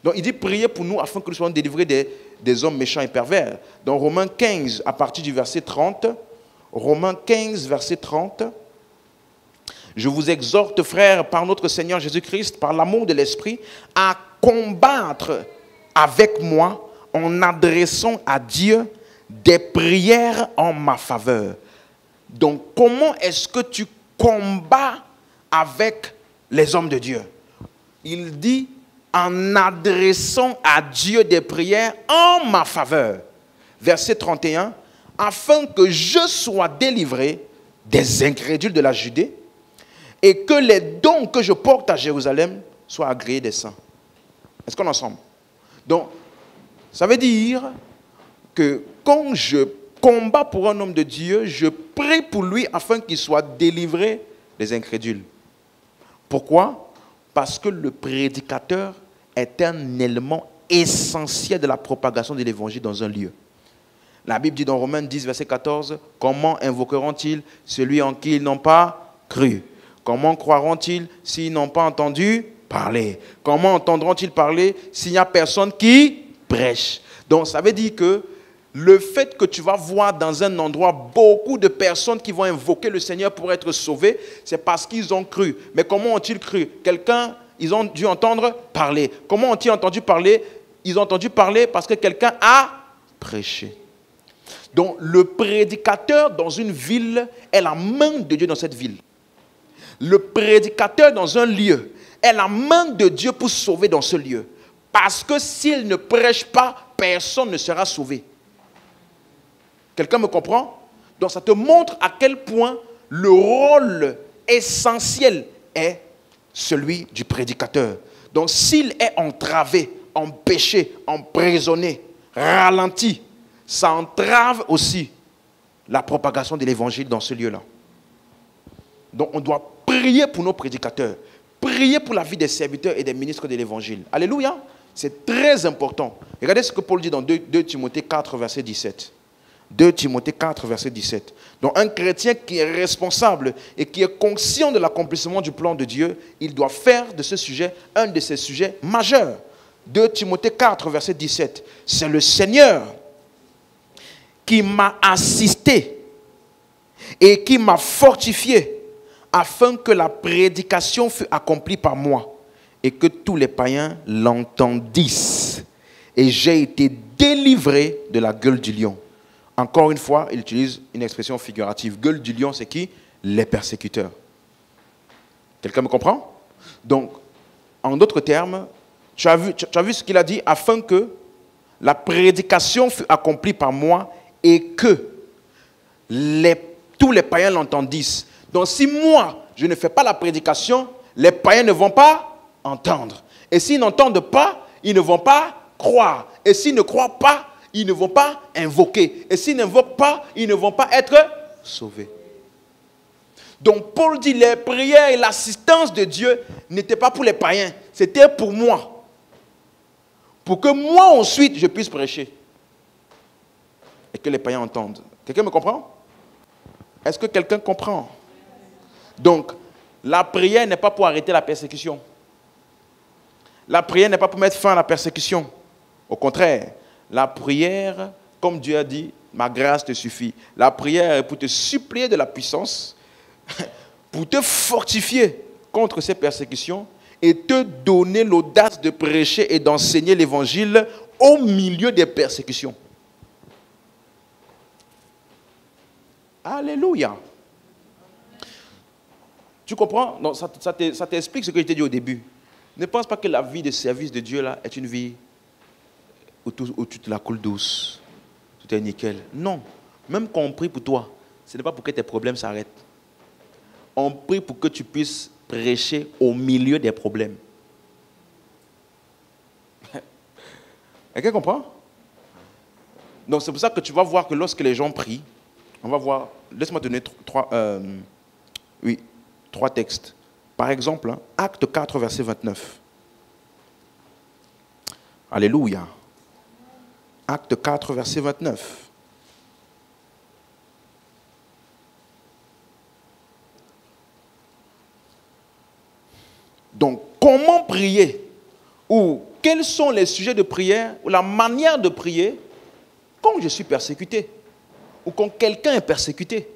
Donc, il dit prier pour nous afin que nous soyons délivrés des hommes méchants et pervers. Dans Romains 15, à partir du verset 30, Romains 15, verset 30, je vous exhorte, frères, par notre Seigneur Jésus-Christ, par l'amour de l'Esprit, à combattre avec moi en adressant à Dieu des prières en ma faveur. Donc, comment est-ce que tu combats avec les hommes de Dieu? Il dit, en adressant à Dieu des prières en ma faveur. Verset 31, afin que je sois délivré des incrédules de la Judée et que les dons que je porte à Jérusalem soient agréés des saints. Est-ce qu'on est ensemble? Donc, ça veut dire que quand je combats pour un homme de Dieu, je prie pour lui afin qu'il soit délivré des incrédules. Pourquoi? Parce que le prédicateur est un élément essentiel de la propagation de l'évangile dans un lieu. La Bible dit dans Romains 10, verset 14, « Comment invoqueront-ils celui en qui ils n'ont pas cru? Comment croiront-ils s'ils n'ont pas entendu parler? Comment entendront-ils parler s'il n'y a personne qui prêche? » Donc ça veut dire que le fait que tu vas voir dans un endroit beaucoup de personnes qui vont invoquer le Seigneur pour être sauvés, c'est parce qu'ils ont cru. Mais comment ont-ils cru? Ils ont dû entendre parler. Comment ont-ils entendu parler? Ils ont entendu parler parce que quelqu'un a prêché. Donc, le prédicateur dans une ville est la main de Dieu dans cette ville. Le prédicateur dans un lieu est la main de Dieu pour sauver dans ce lieu. Parce que s'il ne prêche pas, personne ne sera sauvé. Quelqu'un me comprend? Donc, ça te montre à quel point le rôle essentiel est celui du prédicateur. Donc, s'il est entravé, empêché, emprisonné, ralenti, ça entrave aussi la propagation de l'évangile dans ce lieu-là. Donc, on doit prier pour nos prédicateurs, prier pour la vie des serviteurs et des ministres de l'évangile. Alléluia! C'est très important. Regardez ce que Paul dit dans 2 Timothée 4, verset 17. 2 Timothée 4, verset 17. Donc un chrétien qui est responsable et qui est conscient de l'accomplissement du plan de Dieu, il doit faire de ce sujet un de ses sujets majeurs. 2 Timothée 4, verset 17. C'est le Seigneur qui m'a assisté et qui m'a fortifié afin que la prédication fût accomplie par moi et que tous les païens l'entendissent. Et j'ai été délivré de la gueule du lion. Encore une fois, il utilise une expression figurative. Gueule du lion, c'est qui? Les persécuteurs. Quelqu'un me comprend? Donc, en d'autres termes, tu as vu ce qu'il a dit? Afin que la prédication fût accomplie par moi et que tous les païens l'entendissent. Donc, si moi, je ne fais pas la prédication, les païens ne vont pas entendre. Et s'ils n'entendent pas, ils ne vont pas croire. Et s'ils ne croient pas, ils ne vont pas invoquer. Et s'ils n'invoquent pas, ils ne vont pas être sauvés. Donc Paul dit, les prières et l'assistance de Dieu n'étaient pas pour les païens, c'était pour moi. Pour que moi ensuite je puisse prêcher. Et que les païens entendent. Quelqu'un me comprend? Est-ce que quelqu'un comprend? Donc, la prière n'est pas pour arrêter la persécution. La prière n'est pas pour mettre fin à la persécution. Au contraire, la prière, comme Dieu a dit, ma grâce te suffit. La prière est pour te supplier de la puissance, pour te fortifier contre ces persécutions et te donner l'audace de prêcher et d'enseigner l'évangile au milieu des persécutions. Alléluia. Tu comprends? Donc, ça t'explique ce que je t'ai dit au début. Ne pense pas que la vie de service de Dieu là est une vie où tu te la coules douce. Tout est nickel. Non. Même quand on prie pour toi, ce n'est pas pour que tes problèmes s'arrêtent. On prie pour que tu puisses prêcher au milieu des problèmes. Quelqu'un comprend? Donc c'est pour ça que tu vas voir que lorsque les gens prient, on va voir, laisse-moi donner trois textes. Par exemple, Acte 4, verset 29. Alléluia. Acte 4, verset 29. Donc, comment prier? Ou quels sont les sujets de prière, ou la manière de prier quand je suis persécuté, ou quand quelqu'un est persécuté?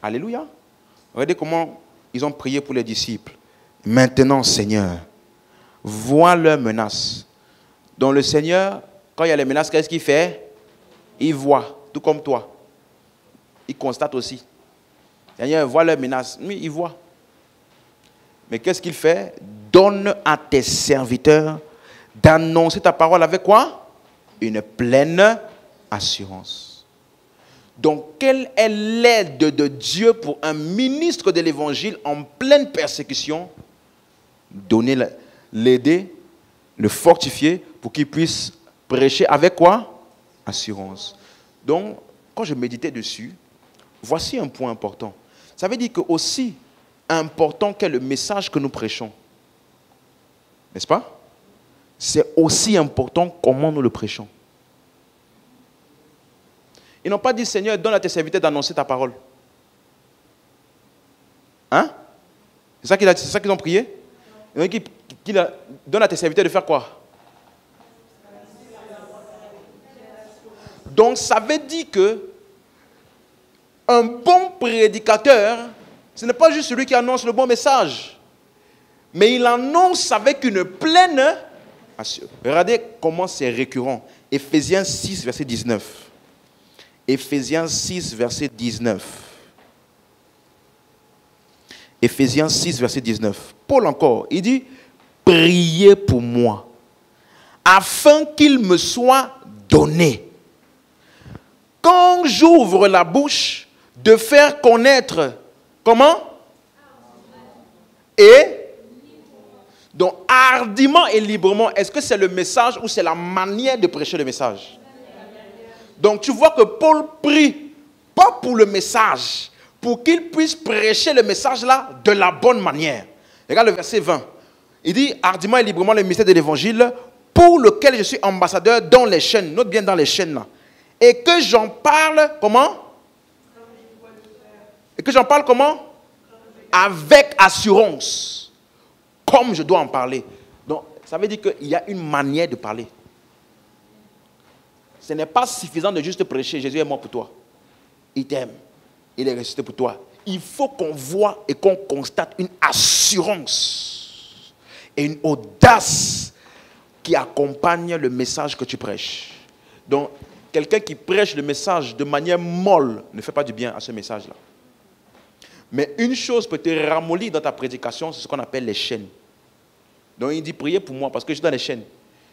Alléluia. Regardez comment ils ont prié pour les disciples. Maintenant, Seigneur, vois leurs menaces. Donc le Seigneur, quand il y a les menaces, qu'est-ce qu'il fait? Il voit, tout comme toi. Il constate aussi. Seigneur, vois leurs menaces. Oui, il voit. Mais qu'est-ce qu'il fait? Donne à tes serviteurs d'annoncer ta parole avec quoi? Une pleine assurance. Donc, quelle est l'aide de Dieu pour un ministre de l'évangile en pleine persécution? L'aider, le fortifier pour qu'il puisse prêcher avec quoi? Assurance. Donc, quand je méditais dessus, voici un point important. Ça veut dire que aussi important qu'est le message que nous prêchons, n'est-ce pas? C'est aussi important comment nous le prêchons. Ils n'ont pas dit, Seigneur, donne à tes serviteurs d'annoncer ta parole. Hein? C'est ça qu'ils ont prié? Ils ont dit qu'il donne à tes serviteurs de faire quoi? Donc ça veut dire que un bon prédicateur, ce n'est pas juste celui qui annonce le bon message, mais il annonce avec une pleine assurance. Regardez comment c'est récurrent. Éphésiens 6, verset 19. Éphésiens 6, verset 19. Éphésiens 6, verset 19. Paul encore, il dit, priez pour moi, afin qu'il me soit donné, quand j'ouvre la bouche, de faire connaître, comment? Et donc, hardiment et librement, est-ce que c'est le message ou c'est la manière de prêcher le message? Donc, tu vois que Paul prie, pas pour le message, pour qu'il puisse prêcher le message là de la bonne manière. Regarde le verset 20. Il dit, hardiment et librement le mystère de l'évangile, pour lequel je suis ambassadeur dans les chaînes. Note bien dans les chaînes là. Et que j'en parle, comment? Et que j'en parle comment? Avec assurance. Comme je dois en parler. Donc, ça veut dire qu'il y a une manière de parler. Ce n'est pas suffisant de juste prêcher. Jésus est mort pour toi. Il t'aime. Il est ressuscité pour toi. Il faut qu'on voit et qu'on constate une assurance et une audace qui accompagne le message que tu prêches. Donc, quelqu'un qui prêche le message de manière molle ne fait pas du bien à ce message-là. Mais une chose peut te ramollir dans ta prédication, c'est ce qu'on appelle les chaînes. Donc il dit, priez pour moi parce que je suis dans les chaînes.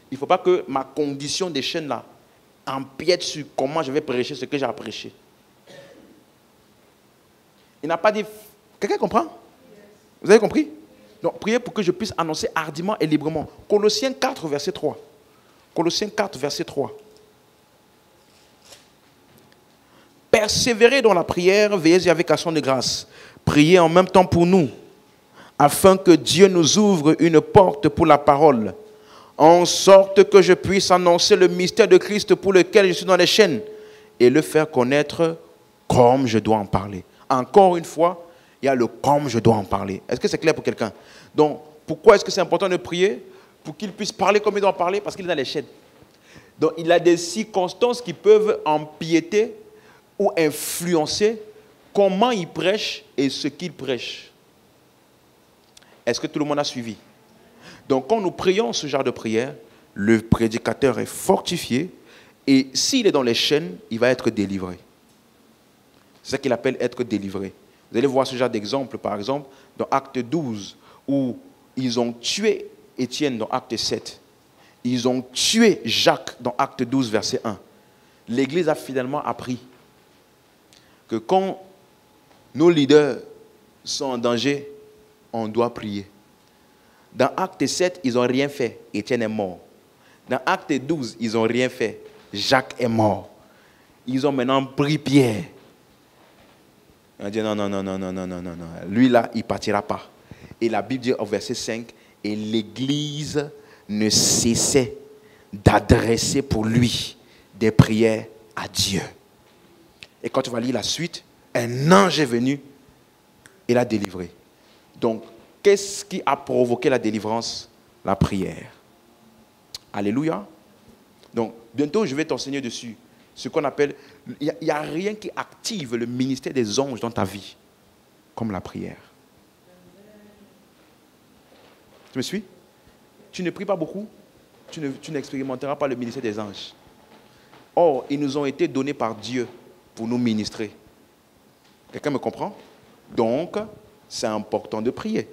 Il ne faut pas que ma condition des chaînes-là empiète sur comment je vais prêcher ce que j'ai à prêcher. Il n'a pas dit... Quelqu'un comprend? Vous avez compris? Donc, priez pour que je puisse annoncer hardiment et librement. Colossiens 4, verset 3. Colossiens 4, verset 3. Persévérez dans la prière, veillez avec action de grâce. Priez en même temps pour nous, afin que Dieu nous ouvre une porte pour la parole, en sorte que je puisse annoncer le mystère de Christ pour lequel je suis dans les chaînes et le faire connaître comme je dois en parler. Encore une fois, il y a le comme je dois en parler. Est-ce que c'est clair pour quelqu'un? Donc, pourquoi est-ce que c'est important de prier? Pour qu'il puisse parler comme il doit en parler, parce qu'il est dans les chaînes. Donc, il a des circonstances qui peuvent empiéter ou influencer comment il prêche et ce qu'il prêche. Est-ce que tout le monde a suivi? Donc, quand nous prions ce genre de prière, le prédicateur est fortifié et s'il est dans les chaînes, il va être délivré. C'est ça qu'il appelle être délivré. Vous allez voir ce genre d'exemple, par exemple, dans Acte 12, où ils ont tué Étienne dans Acte 7. Ils ont tué Jacques dans Acte 12, verset 1. L'Église a finalement appris que quand nos leaders sont en danger, on doit prier. Dans Acte 7, ils n'ont rien fait. Étienne est mort. Dans Acte 12, ils n'ont rien fait. Jacques est mort. Ils ont maintenant pris Pierre. On dit non. Lui là, il ne partira pas. Et la Bible dit au verset 5, et l'Église ne cessait d'adresser pour lui des prières à Dieu. Et quand tu vas lire la suite, un ange est venu et l'a délivré. Donc, qu'est-ce qui a provoqué la délivrance? La prière. Alléluia. Donc, bientôt, je vais t'enseigner dessus. Ce qu'on appelle... Il n'y a rien qui active le ministère des anges dans ta vie, comme la prière. Tu me suis? Tu ne pries pas beaucoup, tu n'expérimenteras pas le ministère des anges. Or, ils nous ont été donnés par Dieu pour nous ministrer. Quelqu'un me comprend? Donc, c'est important de prier.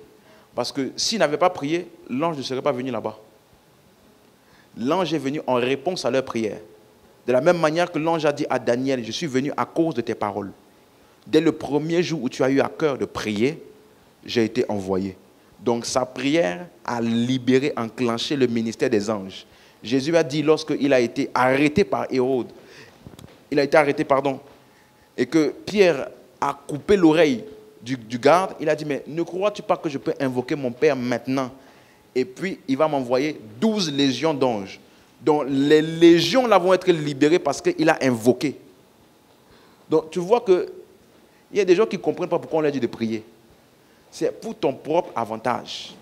Parce que s'il n'avait pas prié, l'ange ne serait pas venu là-bas. L'ange est venu en réponse à leur prière. De la même manière que l'ange a dit à Daniel, je suis venu à cause de tes paroles. Dès le premier jour où tu as eu à cœur de prier, j'ai été envoyé. Donc sa prière a libéré, enclenché le ministère des anges. Jésus a dit lorsqu'il a été arrêté par Hérode, et que Pierre a coupé l'oreille du garde, il a dit, mais ne crois-tu pas que je peux invoquer mon Père maintenant? Et puis il va m'envoyer 12 légions d'anges. Donc les légions là vont être libérées parce qu'il a invoqué. Donc tu vois qu'il y a des gens qui ne comprennent pas pourquoi on leur dit de prier. C'est pour ton propre avantage.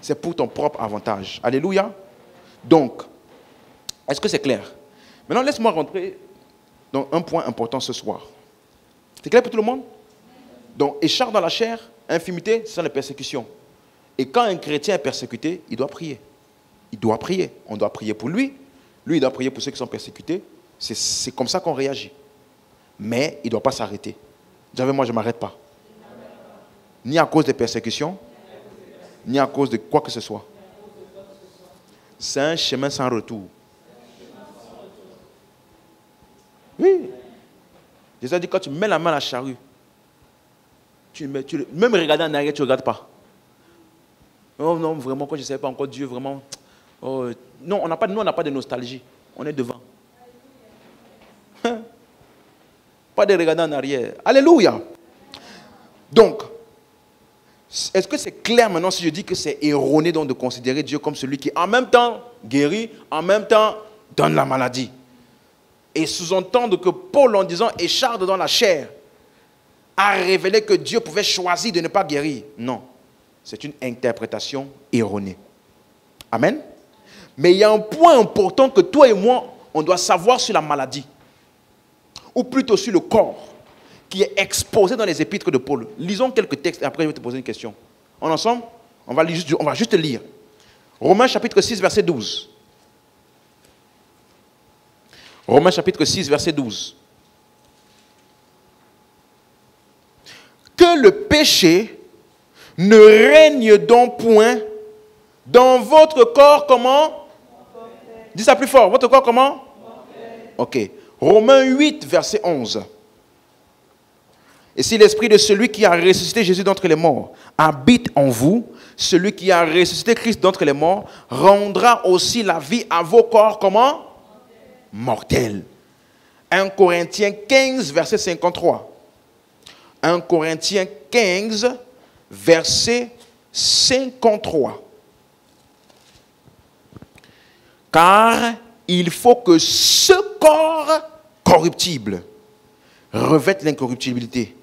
C'est pour ton propre avantage. Alléluia. Donc, est-ce que c'est clair? Maintenant, laisse-moi rentrer dans un point important ce soir. C'est clair pour tout le monde? Donc, écharpe dans la chair, infimité, ce sont les persécutions. Et quand un chrétien est persécuté, il doit prier. Il doit prier. On doit prier pour lui. Lui, il doit prier pour ceux qui sont persécutés. C'est comme ça qu'on réagit. Mais il ne doit pas s'arrêter. Dis-moi, moi, je ne m'arrête pas. Ni à cause des persécutions, ni à cause de quoi que ce soit. C'est un chemin sans retour. Oui. Jésus a dit, quand tu mets la main à la charrue, même regarder en arrière, tu ne regardes pas. Oh non, vraiment, quand je ne savais pas encore Dieu, vraiment. Oh, non, on n'a pas de nostalgie. On est devant. Pas de regarder en arrière. Alléluia. Donc, est-ce que c'est clair maintenant si je dis que c'est erroné donc de considérer Dieu comme celui qui en même temps guérit, en même temps donne la maladie? Et sous-entendre que Paul, en disant écharpe dans la chair, a révélé que Dieu pouvait choisir de ne pas guérir. Non, c'est une interprétation erronée. Amen. Mais il y a un point important que toi et moi, on doit savoir sur la maladie, ou plutôt sur le corps, qui est exposé dans les épîtres de Paul. Lisons quelques textes et après je vais te poser une question. En ensemble, on va juste lire. Romains chapitre 6, verset 12. Romains chapitre 6, verset 12. Que le péché ne règne donc point dans votre corps, comment? Dis ça plus fort. Votre corps, comment? Ok. Romains 8, verset 11. Et si l'esprit de celui qui a ressuscité Jésus d'entre les morts habite en vous, celui qui a ressuscité Christ d'entre les morts rendra aussi la vie à vos corps, comment? Mortels. 1 Corinthiens 15, verset 53. 1 Corinthiens 15, verset 53. Car il faut que ce corps corruptible revête l'incorruptibilité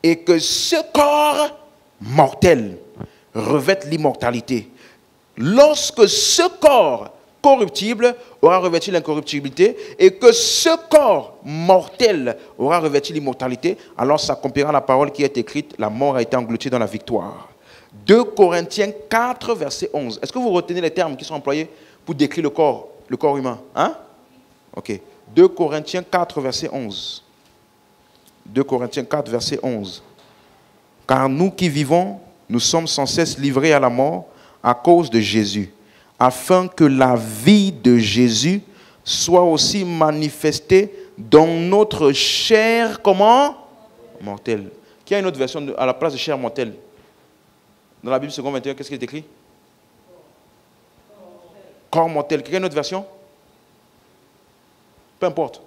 et que ce corps mortel revête l'immortalité. Lorsque ce corps corruptible aura revêtu l'incorruptibilité et que ce corps mortel aura revêtu l'immortalité, alors s'accomplira la parole qui est écrite, la mort a été engloutie dans la victoire. 2 Corinthiens 4, verset 11. Est-ce que vous retenez les termes qui sont employés pour décrire le corps humain? Hein? Ok. 2 Corinthiens 4, verset 11. 2 Corinthiens 4, verset 11. Car nous qui vivons, nous sommes sans cesse livrés à la mort à cause de Jésus, afin que la vie de Jésus soit aussi manifestée dans notre chair, comment? Mortelle. Qui a une autre version à la place de chair mortelle? Dans la Bible 2 21, qu'est-ce qui est écrit? Corps mortel. Quelle est une autre version? Peu importe.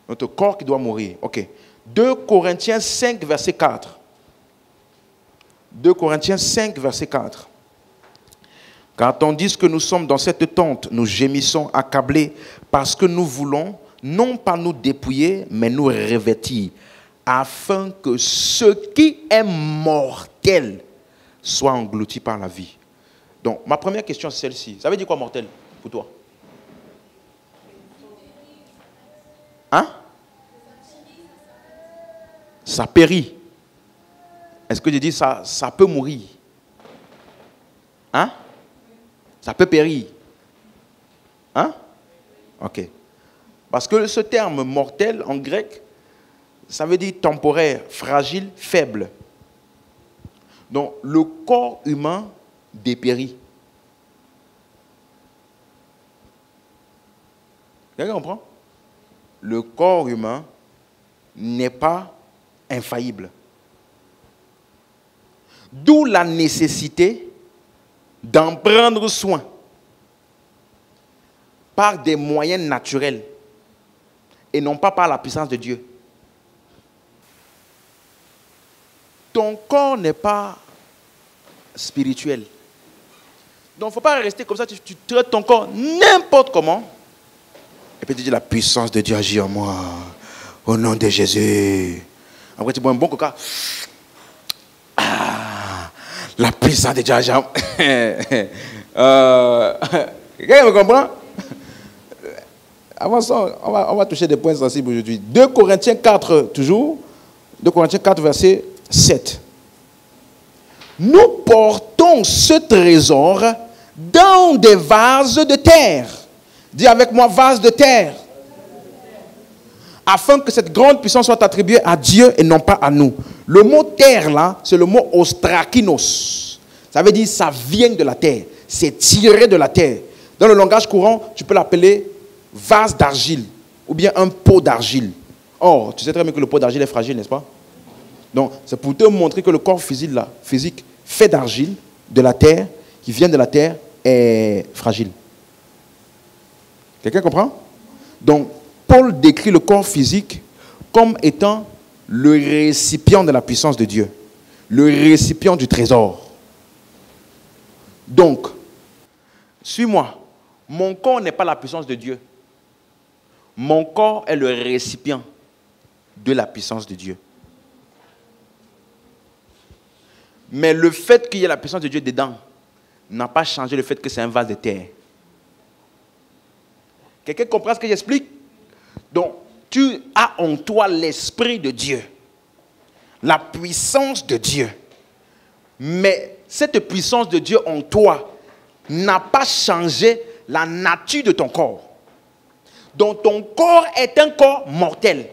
Notre corps qui doit mourir. Ok. 2 Corinthiens 5, verset 4. 2 Corinthiens 5, verset 4. Car tandis que nous sommes dans cette tente, nous gémissons accablés parce que nous voulons non pas nous dépouiller, mais nous revêtir, afin que ce qui est mortel soit englouti par la vie. Donc, ma première question, c'est celle-ci. Ça veut dire quoi mortel pour toi? Hein? Ça périt. Est-ce que je dis ça peut mourir? Hein? Ça peut périr. Hein? Ok. Parce que ce terme mortel en grec, ça veut dire temporaire, fragile, faible. Donc, le corps humain dépérit. Quelqu'un comprend? Le corps humain n'est pas infaillible. D'où la nécessité d'en prendre soin par des moyens naturels et non pas par la puissance de Dieu. Ton corps n'est pas spirituel. Donc, il ne faut pas rester comme ça, tu traites ton corps n'importe comment. Et puis tu dis, la puissance de Dieu agit en moi. Au nom de Jésus. Après, tu bois un bon coca. Ah, la puissance de Dieu agit en moi. Quelqu'un me comprend? Avant ça, on va toucher des points sensibles aujourd'hui. 2 Corinthiens 4, toujours. 2 Corinthiens 4, verset 7. Nous portons ce trésor dans des vases de terre. Dis avec moi, vase de terre. Afin que cette grande puissance soit attribuée à Dieu et non pas à nous. Le mot terre là, c'est le mot ostrakinos. Ça veut dire ça vient de la terre. C'est tiré de la terre. Dans le langage courant, tu peux l'appeler vase d'argile ou bien un pot d'argile. Or, tu sais très bien que le pot d'argile est fragile, n'est-ce pas? Donc, c'est pour te montrer que le corps physique fait d'argile, de la terre, qui vient de la terre, est fragile. Quelqu'un comprend? Donc, Paul décrit le corps physique comme étant le récipient de la puissance de Dieu, le récipient du trésor. Donc, suis-moi, mon corps n'est pas la puissance de Dieu. Mon corps est le récipient de la puissance de Dieu. Mais le fait qu'il y ait la puissance de Dieu dedans n'a pas changé le fait que c'est un vase de terre. Quelqu'un comprend ce que j'explique? Donc, tu as en toi l'esprit de Dieu, la puissance de Dieu. Mais cette puissance de Dieu en toi n'a pas changé la nature de ton corps. Donc, ton corps est un corps mortel.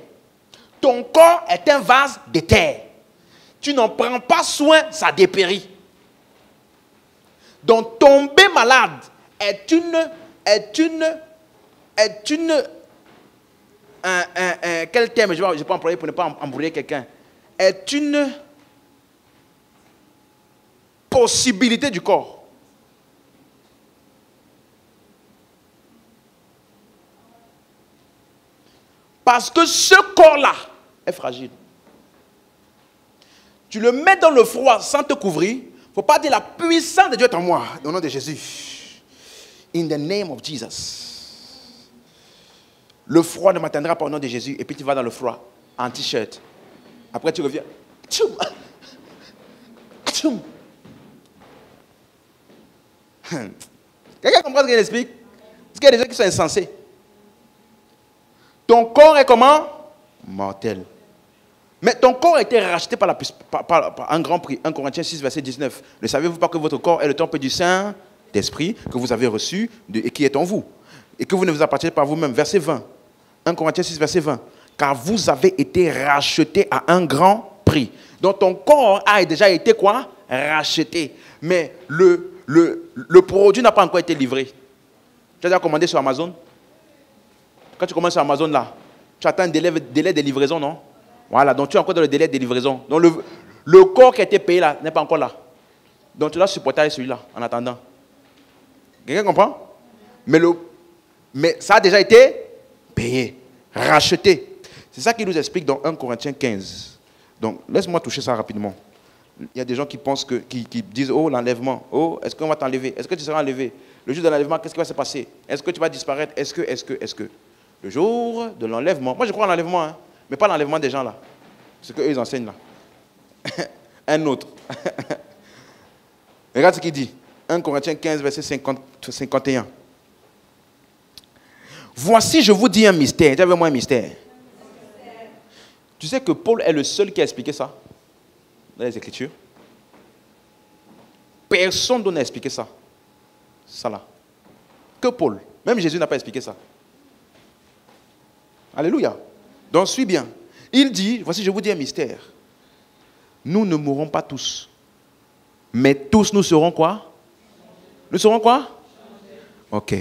Ton corps est un vase de terre. Tu n'en prends pas soin, ça dépérit. Donc, tomber malade quel terme je vais pas employer pour ne pas embrouiller quelqu'un, est une possibilité du corps. Parce que ce corps-là est fragile. Tu le mets dans le froid sans te couvrir. Il ne faut pas dire la puissance de Dieu est en moi. Au nom de Jésus. In the name of Jesus. Le froid ne m'atteindra pas au nom de Jésus. Et puis tu vas dans le froid en t-shirt. Après tu reviens. Tchoum. Tchoum. Quelqu'un comprend ce qu'il explique? Parce qu'il y a des gens qui sont insensés. Ton corps est comment? Mortel. Mais ton corps a été racheté par un grand prix. 1 Corinthiens 6, verset 19. Ne savez-vous pas que votre corps est le temple du Saint-Esprit que vous avez reçu et qui est en vous? Et que vous ne vous appartenez pas à vous-même. Verset 20. 1 Corinthiens 6, verset 20. Car vous avez été rachetés à un grand prix. Donc ton corps a déjà été quoi? Racheté. Mais le produit n'a pas encore été livré. Tu as déjà commandé sur Amazon? Quand tu commandes sur Amazon, là, tu attends un délai de livraison, non? Voilà, donc tu es encore dans le délai de livraison. Donc le corps qui a été payé là n'est pas encore là. Donc tu dois supporter celui-là en attendant. Quelqu'un comprend? Mais ça a déjà été payé, racheté. C'est ça qu'il nous explique dans 1 Corinthiens 15. Donc laisse-moi toucher ça rapidement. Il y a des gens qui pensent qui disent, oh l'enlèvement, oh est-ce qu'on va t'enlever? Est-ce que tu seras enlevé? Le jour de l'enlèvement, qu'est-ce qui va se passer? Est-ce que tu vas disparaître? Est-ce que? Le jour de l'enlèvement, moi je crois en l'enlèvement, hein, mais pas l'enlèvement des gens là. Ce qu'eux ils enseignent là. Un autre. Regarde ce qu'il dit. 1 Corinthiens 15, verset 51. Voici, je vous dis un mystère. Tu avais moi un mystère. Tu sais que Paul est le seul qui a expliqué ça dans les Écritures. Personne d'autre n'a expliqué ça. Ça là. Que Paul. Même Jésus n'a pas expliqué ça. Alléluia. Donc, suis bien. Il dit, voici, je vous dis un mystère. Nous ne mourrons pas tous. Mais tous nous serons quoi? Nous serons quoi? Ok.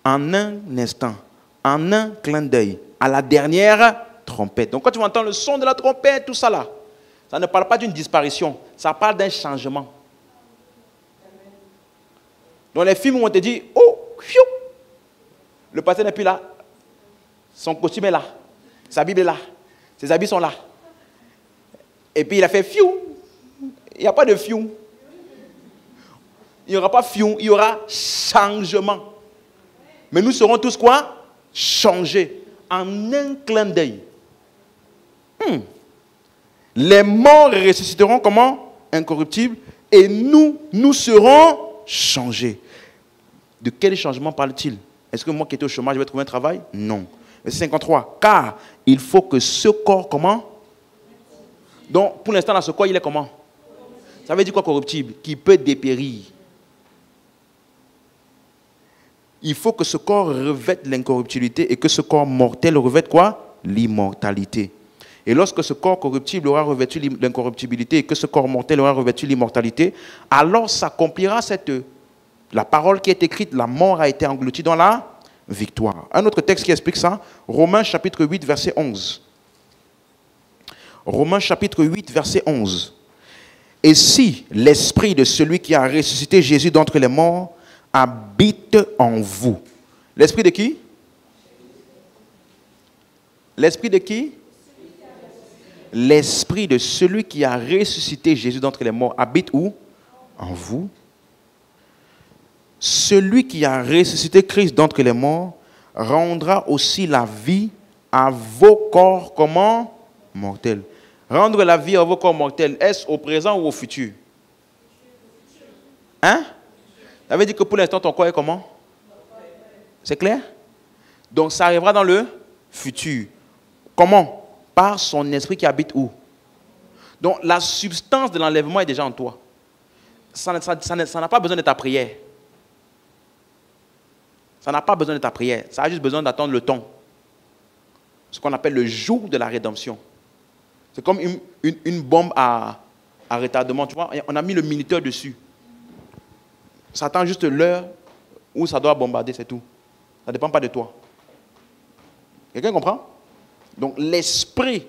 En un instant, en un clin d'œil, à la dernière trompette. Donc, quand tu entends le son de la trompette, tout ça là, ça ne parle pas d'une disparition. Ça parle d'un changement. Dans les films où on te dit, oh, fiou, le pasteur n'est plus là. Son costume est là. Sa Bible est là. Ses habits sont là. Et puis il a fait fiou. Il n'y a pas de fiou. Il n'y aura pas fiou, il y aura changement. Mais nous serons tous quoi? Changés. En un clin d'œil. Les morts ressusciteront comment? Incorruptibles. Et nous serons changés. De quel changement parle-t-il? Est-ce que moi qui étais au chômage, je vais trouver un travail? Non. Verset 53. Car il faut que ce corps, comment? Donc, pour l'instant, dans ce corps, il est comment? Ça veut dire quoi, corruptible? Qui peut dépérir. Il faut que ce corps revête l'incorruptibilité et que ce corps mortel revête quoi? L'immortalité. Et lorsque ce corps corruptible aura revêtu l'incorruptibilité et que ce corps mortel aura revêtu l'immortalité, alors s'accomplira la parole qui est écrite, la mort a été engloutie dans la victoire. Un autre texte qui explique ça, Romains chapitre 8, verset 11. Romains chapitre 8, verset 11. Et si l'esprit de celui qui a ressuscité Jésus d'entre les morts habite en vous. L'esprit de qui? L'esprit de qui? L'esprit de celui qui a ressuscité Jésus d'entre les morts habite où? En vous. Celui qui a ressuscité Christ d'entre les morts rendra aussi la vie à vos corps comment? Mortels. Rendre la vie à vos corps mortels, est-ce au présent ou au futur? Hein? Ça veut dire que pour l'instant, ton corps est comment? C'est clair? Donc, ça arrivera dans le futur. Comment? Par son esprit qui habite où? Donc, la substance de l'enlèvement est déjà en toi. Ça n'a pas besoin de ta prière. Ça n'a pas besoin de ta prière. Ça a juste besoin d'attendre le temps. Ce qu'on appelle le jour de la rédemption. C'est comme une bombe à retardement. Tu vois, on a mis le minuteur dessus. Ça attend juste l'heure où ça doit bombarder, c'est tout. Ça ne dépend pas de toi. Quelqu'un comprend? Donc l'esprit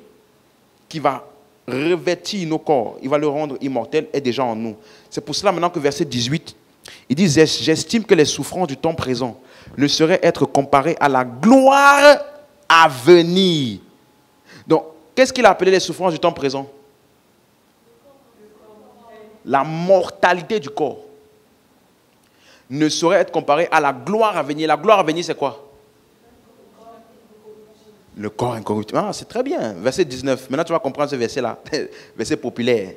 qui va revêtir nos corps, il va le rendre immortel, est déjà en nous. C'est pour cela maintenant que verset 18, il dit, j'estime que les souffrances du temps présent ne sauraient être comparées à la gloire à venir. Donc, qu'est-ce qu'il a appelé les souffrances du temps présent? La mortalité du corps ne saurait être comparée à la gloire à venir. La gloire à venir, c'est quoi? Le corps incorruptible. Ah, c'est très bien. Verset 19. Maintenant, tu vas comprendre ce verset-là. Verset populaire.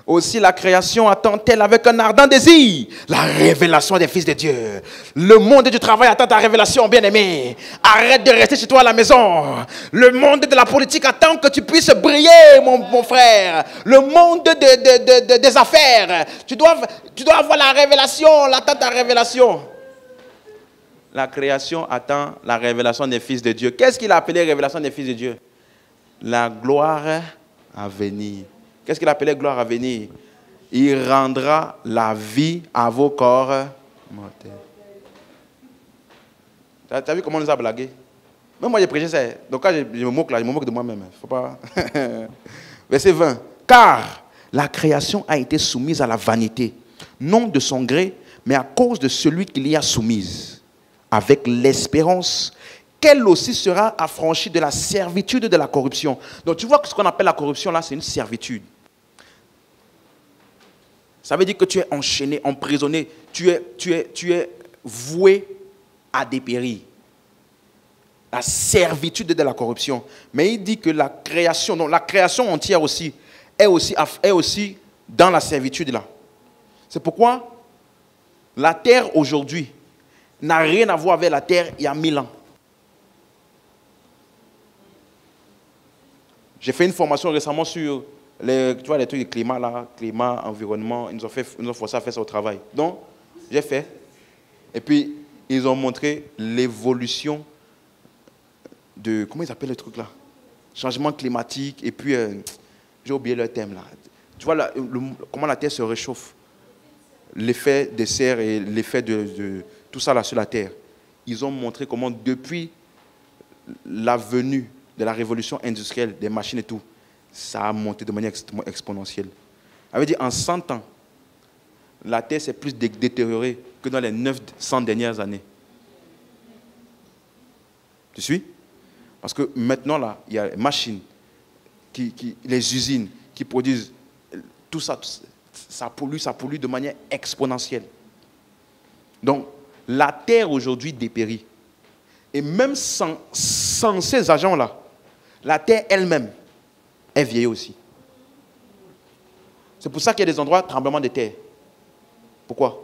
Aussi, la création attend-elle avec un ardent désir la révélation des fils de Dieu. Le monde du travail attend ta révélation, bien-aimé. Arrête de rester chez toi à la maison. Le monde de la politique attend que tu puisses briller, mon frère. Le monde des affaires. Tu dois avoir la révélation, attends ta révélation. La création attend la révélation des fils de Dieu. Qu'est-ce qu'il a appelé révélation des fils de Dieu? La gloire à venir. Qu'est-ce qu'il appelait gloire à venir? Il rendra la vie à vos corps mortels. Tu as vu comment on nous a blagué? Même moi j'ai prêché ça. Donc quand je me moque là, je me moque de moi-même. Faut pas. Verset 20. Car la création a été soumise à la vanité, non de son gré, mais à cause de celui qui l'y a soumise, avec l'espérance qu'elle aussi sera affranchie de la servitude de la corruption. Donc tu vois que ce qu'on appelle la corruption là, c'est une servitude. Ça veut dire que tu es enchaîné, emprisonné, tu es voué à dépérir. La servitude de la corruption. Mais il dit que la création, donc la création entière aussi, est aussi dans la servitude là. C'est pourquoi la terre aujourd'hui n'a rien à voir avec la terre il y a 1000 ans. J'ai fait une formation récemment sur les trucs de climat, là, climat, environnement. Ils nous ont forcé à faire ça au travail. Donc, j'ai fait. Et puis, ils ont montré l'évolution de... Comment ils appellent le truc là? Changement climatique. Et puis, j'ai oublié le thème là. Tu vois comment la Terre se réchauffe. L'effet des serres et l'effet de tout ça là sur la Terre. Ils ont montré comment depuis la venue de la révolution industrielle, des machines et tout, ça a monté de manière exponentielle. Ça veut dire en 100 ans, la Terre s'est plus détériorée que dans les 900 dernières années. Tu suis? Parce que maintenant, là, il y a les machines, les usines qui produisent tout ça, ça pollue de manière exponentielle. Donc, la Terre aujourd'hui dépérit. Et même sans ces agents-là, la Terre elle-même est vieillie aussi. C'est pour ça qu'il y a des endroits tremblements de terre. Pourquoi?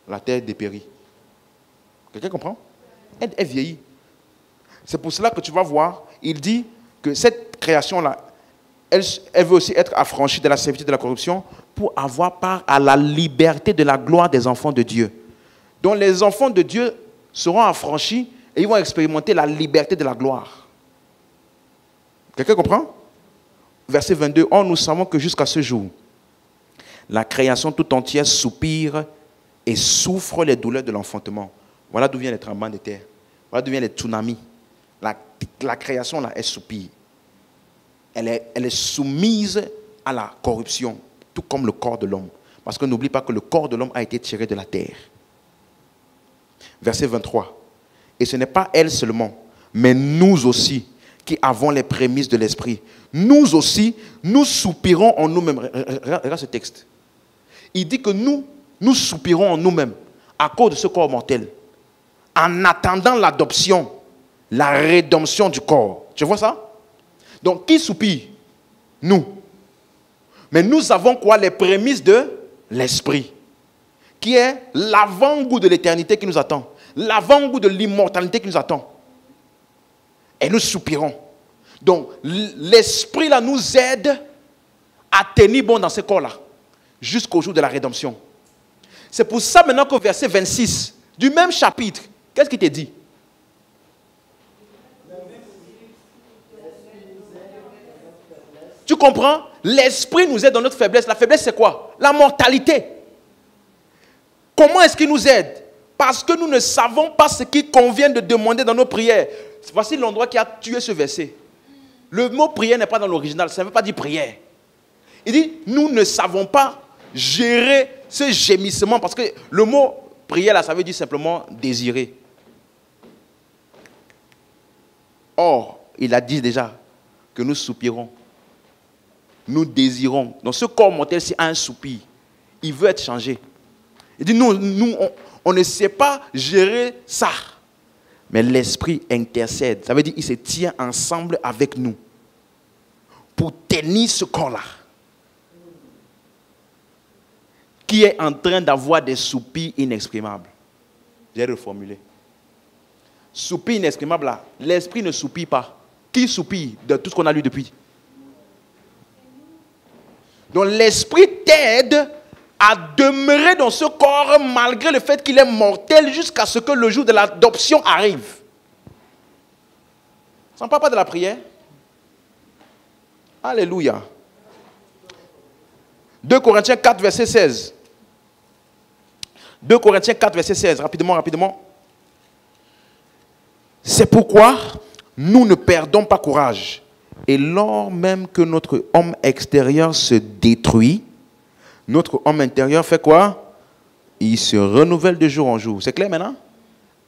La Terre dépérit. Quelqu'un comprend? Elle vieillit. C'est pour cela que tu vas voir, il dit que cette création-là, elle veut aussi être affranchie de la servitude de la corruption pour avoir part à la liberté de la gloire des enfants de Dieu. Donc les enfants de Dieu seront affranchis et ils vont expérimenter la liberté de la gloire. Quelqu'un comprend? Verset 22. Or, nous savons que jusqu'à ce jour, la création tout entière soupire et souffre les douleurs de l'enfantement. Voilà d'où viennent les tremblements de terre. Voilà d'où viennent les tsunamis. La création, là, elle soupire. Elle est soumise à la corruption, tout comme le corps de l'homme. Parce que n'oublie pas que le corps de l'homme a été tiré de la terre. Verset 23. Et ce n'est pas elle seulement, mais nous aussi, qui avons les prémices de l'esprit. Nous aussi, nous soupirons en nous-mêmes. Regarde ce texte. Il dit que nous soupirons en nous-mêmes à cause de ce corps mortel, en attendant l'adoption, la rédemption du corps. Tu vois ça? Donc, qui soupire? Nous. Mais nous avons quoi? Les prémices de l'esprit, qui est l'avant-goût de l'éternité qui nous attend, l'avant-goût de l'immortalité qui nous attend. Et nous soupirons. Donc, l'esprit là nous aide à tenir bon dans ce corps-là, jusqu'au jour de la rédemption. C'est pour ça maintenant qu'au verset 26 du même chapitre, qu'est-ce qu'il te dit? Tu comprends? L'esprit nous aide dans notre faiblesse. La faiblesse, c'est quoi? La mortalité. Comment est-ce qu'il nous aide? Parce que nous ne savons pas ce qu'il convient de demander dans nos prières. Voici l'endroit qui a tué ce verset. Le mot prière n'est pas dans l'original, ça ne veut pas dire prière. Il dit, nous ne savons pas gérer ce gémissement, parce que le mot prière, là, ça veut dire simplement désirer. Or, il a dit déjà que nous soupirons. Nous désirons. Donc ce corps mortel-ci a un soupir. Il veut être changé. Il dit, nous on ne sait pas gérer ça. Mais l'Esprit intercède. Ça veut dire qu'il se tient ensemble avec nous pour tenir ce corps-là, qui est en train d'avoir des soupirs inexprimables. J'ai reformulé. Soupir inexprimable là, l'Esprit ne soupire pas. Qui soupire de tout ce qu'on a lu depuis? Donc l'Esprit t'aide à demeurer dans ce corps malgré le fait qu'il est mortel jusqu'à ce que le jour de l'adoption arrive. Ça ne parle pas de la prière? Alléluia. 2 Corinthiens 4, verset 16. 2 Corinthiens 4, verset 16. Rapidement. C'est pourquoi nous ne perdons pas courage. Et lors même que notre homme extérieur se détruit, notre homme intérieur fait quoi? Il se renouvelle de jour en jour. C'est clair maintenant?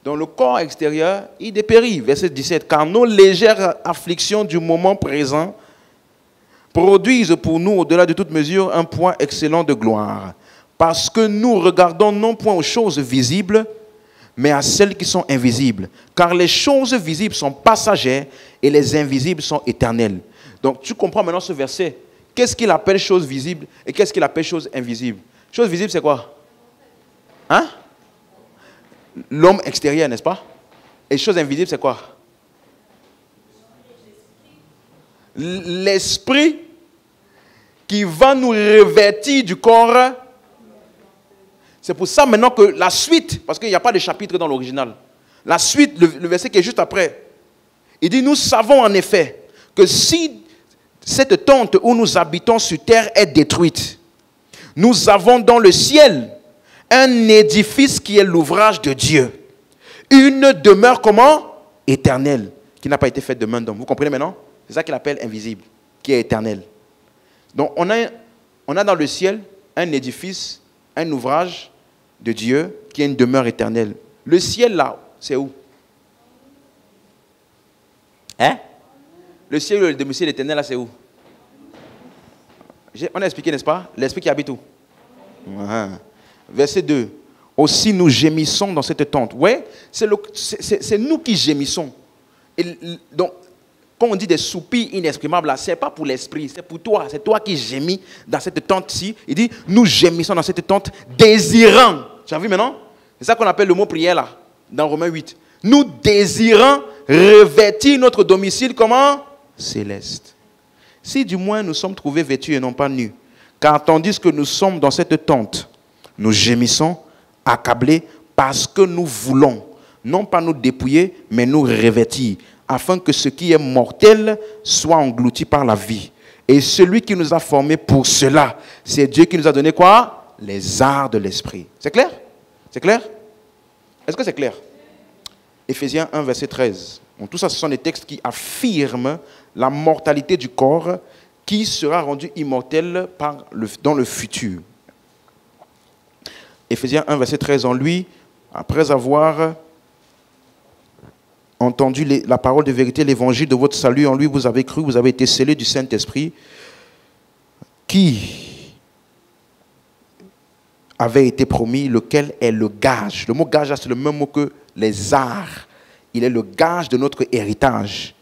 Dans le corps extérieur, il dépérit. Verset 17. Car nos légères afflictions du moment présent produisent pour nous, au-delà de toute mesure, un point excellent de gloire. Parce que nous regardons non point aux choses visibles, mais à celles qui sont invisibles. Car les choses visibles sont passagères et les invisibles sont éternelles. Donc tu comprends maintenant ce verset. Qu'est-ce qu'il appelle choses visibles et qu'est-ce qu'il appelle choses invisibles? Chose visible, c'est quoi? Hein? L'homme extérieur, n'est-ce pas? Et chose invisible, c'est quoi? L'esprit qui va nous revêtir du corps. C'est pour ça maintenant que la suite, parce qu'il n'y a pas de chapitre dans l'original, la suite, le verset qui est juste après, il dit, nous savons en effet que si cette tente où nous habitons sur terre est détruite, nous avons dans le ciel un édifice qui est l'ouvrage de Dieu. Une demeure comment? Éternelle, qui n'a pas été faite de main d'homme. Vous comprenez maintenant? C'est ça qu'il appelle invisible, qui est éternel. Donc on a dans le ciel un édifice, un ouvrage de Dieu qui est une demeure éternelle. Le ciel là, c'est où? Hein? Le ciel, le domicile éternel là, c'est où? On a expliqué, n'est-ce pas? L'esprit qui habite où? Verset 2. Aussi nous gémissons dans cette tente. Ouais, c'est nous qui gémissons. Et donc, quand on dit des soupirs inexprimables, là, ce n'est pas pour l'esprit, c'est pour toi. C'est toi qui gémis dans cette tente-ci. Il dit, nous gémissons dans cette tente désirant. Tu as vu maintenant? C'est ça qu'on appelle le mot prière là, dans Romains 8. Nous désirons revêtir notre domicile comment? Céleste. Si du moins nous sommes trouvés vêtus et non pas nus, car tandis que nous sommes dans cette tente, nous gémissons, accablés, parce que nous voulons, non pas nous dépouiller, mais nous revêtir, afin que ce qui est mortel soit englouti par la vie. Et celui qui nous a formés pour cela, c'est Dieu qui nous a donné quoi? Les arts de l'esprit. C'est clair? C'est clair? Est-ce que c'est clair? Éphésiens 1, verset 13. Bon, tout ça, ce sont des textes qui affirment la mortalité du corps qui sera rendu immortel dans le futur. Éphésiens 1, verset 13. En lui, après avoir entendu la parole de vérité, l'évangile de votre salut, en lui vous avez cru, vous avez été scellés du Saint-Esprit, qui avait été promis, lequel est le gage. Le mot gage, c'est le même mot que les arts. Il est le gage de notre héritage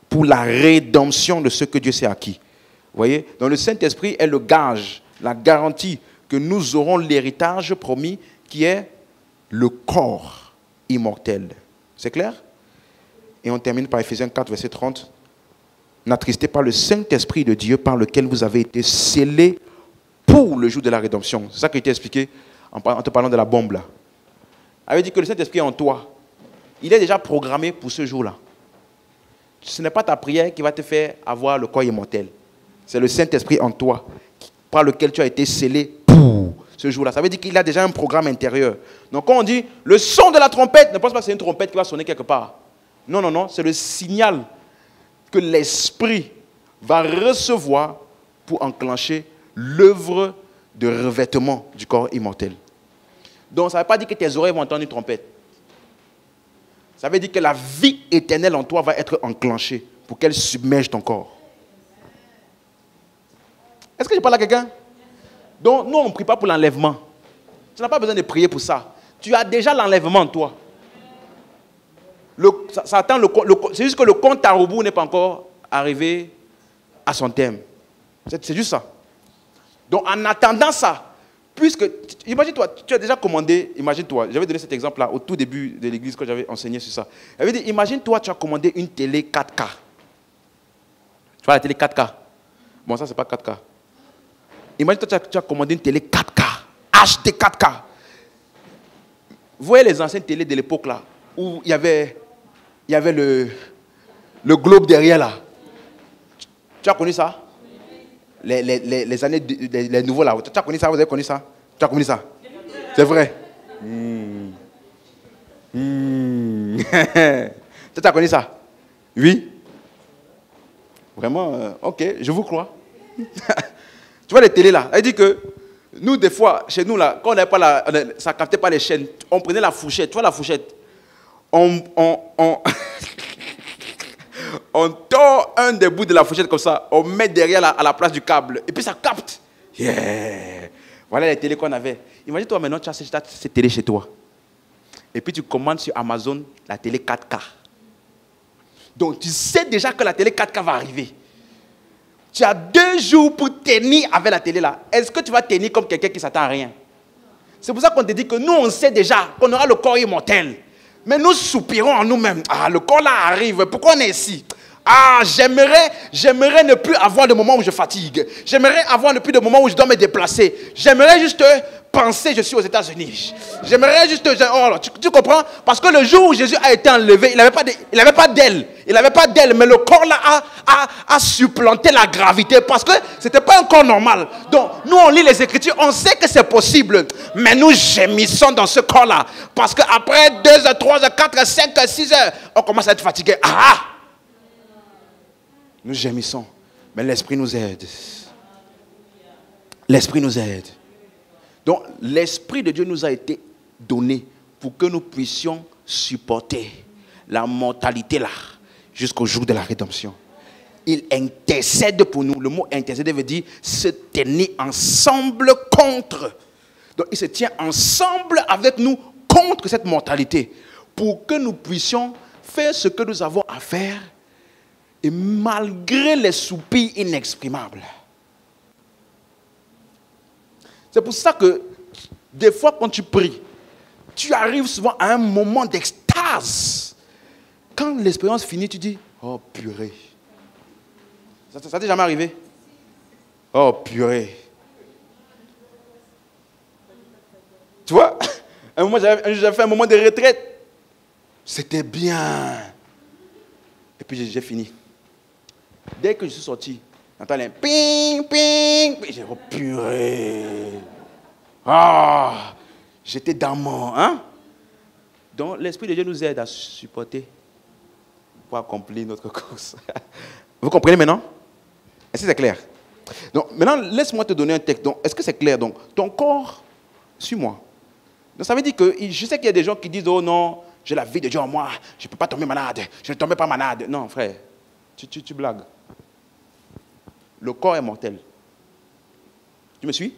pour la rédemption de ce que Dieu s'est acquis. Vous voyez? Donc le Saint-Esprit est le gage, la garantie que nous aurons l'héritage promis qui est le corps immortel. C'est clair? Et on termine par Éphésiens 4, verset 30. N'attristez pas le Saint-Esprit de Dieu par lequel vous avez été scellés pour le jour de la rédemption. C'est ça qui a été expliqué en te parlant de la bombe là. Elle avait dit que le Saint-Esprit est en toi. Il est déjà programmé pour ce jour-là. Ce n'est pas ta prière qui va te faire avoir le corps immortel. C'est le Saint-Esprit en toi par lequel tu as été scellé pour ce jour-là. Ça veut dire qu'il a déjà un programme intérieur. Donc quand on dit le son de la trompette, ne pense pas que c'est une trompette qui va sonner quelque part. Non, non, non, c'est le signal que l'esprit va recevoir pour enclencher l'œuvre de revêtement du corps immortel. Donc, ça ne veut pas dire que tes oreilles vont entendre une trompette. Ça veut dire que la vie éternelle en toi va être enclenchée pour qu'elle submerge ton corps. Est-ce que je parle à quelqu'un? Donc, nous, on ne prie pas pour l'enlèvement. Tu n'as pas besoin de prier pour ça. Tu as déjà l'enlèvement en toi. C'est juste que le compte à rebours n'est pas encore arrivé à son terme. C'est juste ça. Donc, en attendant ça, puisque, imagine-toi, tu as déjà commandé, imagine-toi, j'avais donné cet exemple-là au tout début de l'église quand j'avais enseigné sur ça. J'avais dit, imagine-toi, tu as commandé une télé 4K. Tu vois la télé 4K? Bon, ça, c'est pas 4K. Imagine-toi, tu as commandé une télé 4K, HD 4K. Vous voyez les anciennes télés de l'époque là, où il y avait le globe derrière là. Tu as connu ça? Les années, les nouveaux là. Tu as connu ça? Vous avez connu ça? Tu as connu ça? C'est vrai? Tu as connu ça? Oui? Vraiment, ok, je vous crois. Tu vois les télés là? Elle dit que nous, des fois, chez nous là, quand on n'avait pas ça ne captait pas les chaînes, on prenait la fourchette. Tu vois la fourchette? On tord un des bouts de la fourchette comme ça, on met derrière à la place du câble, et puis ça capte. Yeah. Voilà les télés qu'on avait. Imagine-toi maintenant, tu as cette télé chez toi. Et puis tu commandes sur Amazon la télé 4K. Donc tu sais déjà que la télé 4K va arriver. Tu as 2 jours pour tenir avec la télé là. Est-ce que tu vas tenir comme quelqu'un qui ne s'attend à rien? C'est pour ça qu'on te dit que nous, on sait déjà qu'on aura le corps immortel. Mais nous soupirons en nous-mêmes. Ah, le corps là arrive. Pourquoi on est ici? Ah, j'aimerais ne plus avoir de moments où je fatigue. J'aimerais avoir ne plus de moments où je dois me déplacer. J'aimerais juste penser, je suis aux États-Unis. J'aimerais juste... Oh, tu comprends? Parce que le jour où Jésus a été enlevé, il n'avait pas d'aile. Il n'avait pas d'aile, mais le corps là a supplanté la gravité parce que ce n'était pas un corps normal. Donc, nous, on lit les Écritures, on sait que c'est possible. Mais nous gémissons dans ce corps là. Parce qu'après 2 heures, 3 heures, 4 heures, 5 heures, 6 heures, on commence à être fatigué. Ah! Nous gémissons. Mais l'Esprit nous aide. L'Esprit nous aide. Donc, l'Esprit de Dieu nous a été donné pour que nous puissions supporter la mortalité là, jusqu'au jour de la rédemption. Il intercède pour nous. Le mot intercéder veut dire se tenir ensemble contre. Donc, il se tient ensemble avec nous contre cette mortalité pour que nous puissions faire ce que nous avons à faire et malgré les soupirs inexprimables. C'est pour ça que des fois quand tu pries, tu arrives souvent à un moment d'extase. Quand l'expérience finit, tu dis, oh purée. Ça t'est jamais arrivé? Oh purée. Tu vois, un moment, j'avais fait un moment de retraite. C'était bien. Et puis j'ai fini. Dès que je suis sorti, j'entends les ping, ping. J'ai dit, oh purée. Ah, j'étais dans mon... Hein? Donc l'Esprit de Dieu nous aide à supporter pour accomplir notre course. Vous comprenez maintenant? Est-ce que c'est clair? Donc maintenant, laisse-moi te donner un texte. Donc, est-ce que c'est clair? Donc, ton corps, suis-moi. Donc ça veut dire que, je sais qu'il y a des gens qui disent, oh non, j'ai la vie de Dieu en moi, je ne peux pas tomber malade, je ne tombe pas malade. Non, frère, tu blagues. Le corps est mortel. Tu me suis?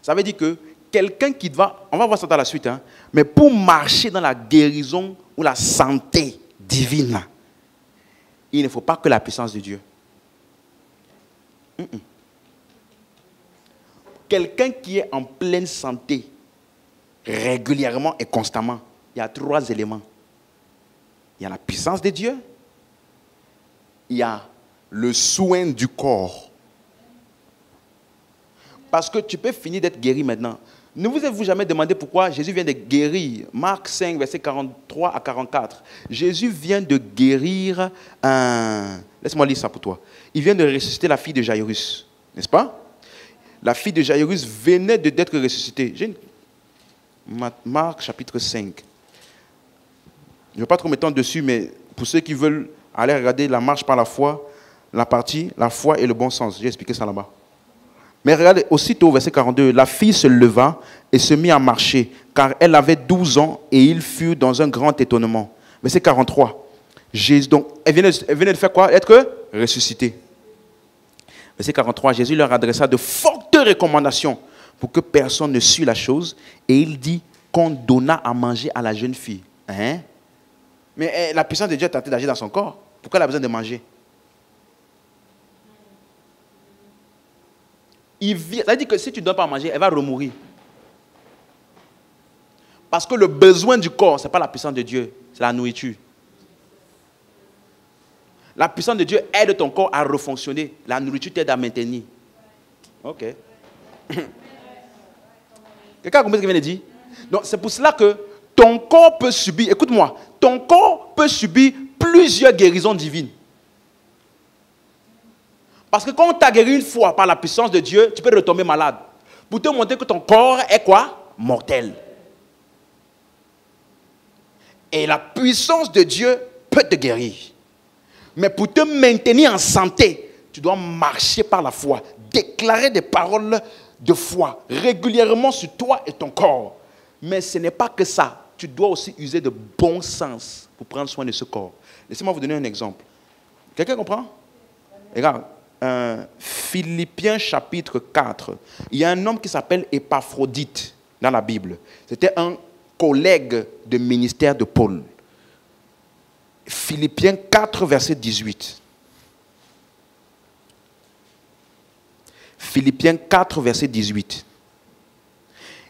Ça veut dire que quelqu'un qui va, on va voir ça dans la suite, hein, mais pour marcher dans la guérison ou la santé divine, il ne faut pas que la puissance de Dieu. Quelqu'un qui est en pleine santé, régulièrement et constamment, il y a 3 éléments. Il y a la puissance de Dieu, il y a le soin du corps. Parce que tu peux finir d'être guéri maintenant. Ne vous êtes-vous jamais demandé pourquoi Jésus vient de guérir? Marc 5, verset 43 à 44. Jésus vient de guérir un... Laisse-moi lire ça pour toi. Il vient de ressusciter la fille de Jairus. N'est-ce pas? La fille de Jairus venait d'être ressuscitée. Marc chapitre 5. Je ne vais pas trop m'étendre dessus, mais pour ceux qui veulent Allez regarder la marche par la foi, la partie, la foi et le bon sens. J'ai expliqué ça là-bas. Mais regardez, aussitôt, verset 42, la fille se leva et se mit à marcher, car elle avait 12 ans et il fut dans un grand étonnement. Verset 43, Jésus, donc, elle venait de faire quoi? Être ressuscitée. Verset 43, Jésus leur adressa de fortes recommandations pour que personne ne sût la chose, et il dit qu'on donna à manger à la jeune fille. Hein? Mais la puissance de Dieu est tentée d'agir dans son corps. Pourquoi elle a besoin de manger? Ça veut dire que si tu ne donnes pas à manger, elle va remourir. Parce que le besoin du corps, ce n'est pas la puissance de Dieu, c'est la nourriture. La puissance de Dieu aide ton corps à refonctionner. La nourriture t'aide à maintenir. Ok. Quelqu'un a compris ce que je viens de dire? Donc c'est pour cela que ton corps peut subir, écoute-moi, ton corps peut subir plusieurs guérisons divines. Parce que quand on t'a guéri une fois par la puissance de Dieu, tu peux retomber malade. Pour te montrer que ton corps est quoi? Mortel. Et la puissance de Dieu peut te guérir. Mais pour te maintenir en santé, tu dois marcher par la foi. Déclarer des paroles de foi régulièrement sur toi et ton corps. Mais ce n'est pas que ça. Tu dois aussi user de bon sens pour prendre soin de ce corps. Laissez-moi vous donner un exemple. Quelqu'un comprend? Regarde. Philippiens chapitre 4. Il y a un homme qui s'appelle Épaphrodite dans la Bible. C'était un collègue de ministère de Paul. Philippiens 4, verset 18. Philippiens 4, verset 18.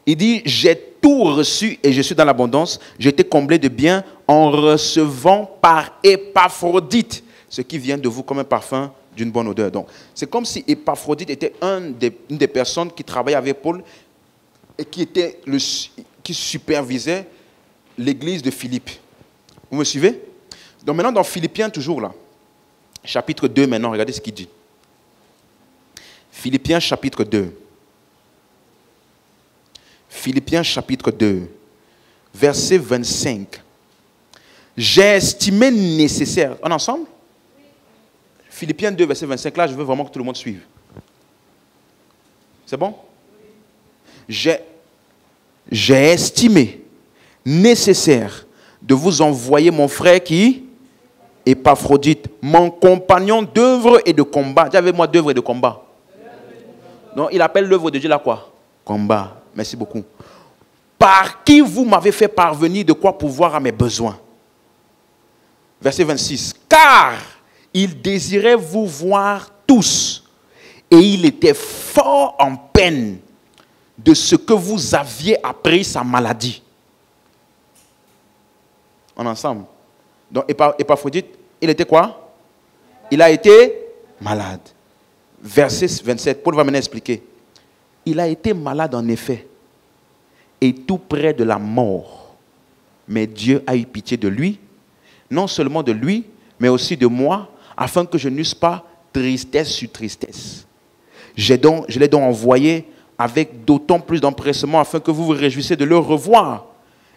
Il dit, j'ai tout reçu et je suis dans l'abondance. J'ai été comblé de bien en recevant par Épaphrodite ce qui vient de vous comme un parfum d'une bonne odeur. Donc, c'est comme si Épaphrodite était une des personnes qui travaillait avec Paul et qui supervisait l'église de Philippe. Vous me suivez? Donc maintenant, dans Philippiens, toujours là, chapitre 2 maintenant, regardez ce qu'il dit. Philippiens chapitre 2. Philippiens chapitre 2, verset 25. J'ai estimé nécessaire. On est ensemble? Philippiens 2, verset 25. Là, je veux vraiment que tout le monde suive. C'est bon? J'ai estimé nécessaire de vous envoyer mon frère qui? Épaphrodite, mon compagnon d'œuvre et de combat. Dis avec moi d'œuvre et de combat. Donc, il appelle l'œuvre de Dieu là quoi? Combat. Merci beaucoup. Par qui vous m'avez fait parvenir de quoi pouvoir à mes besoins. Verset 26. Car il désirait vous voir tous et il était fort en peine de ce que vous aviez appris sa maladie. On est ensemble. Donc Épaphrodite, il était quoi? Il a été malade. Verset 27, Paul va maintenant expliquer. Il a été malade en effet, et tout près de la mort. Mais Dieu a eu pitié de lui, non seulement de lui, mais aussi de moi, afin que je n'eusse pas tristesse sur tristesse. Je l'ai donc envoyé avec d'autant plus d'empressement, afin que vous vous réjouissiez de le revoir,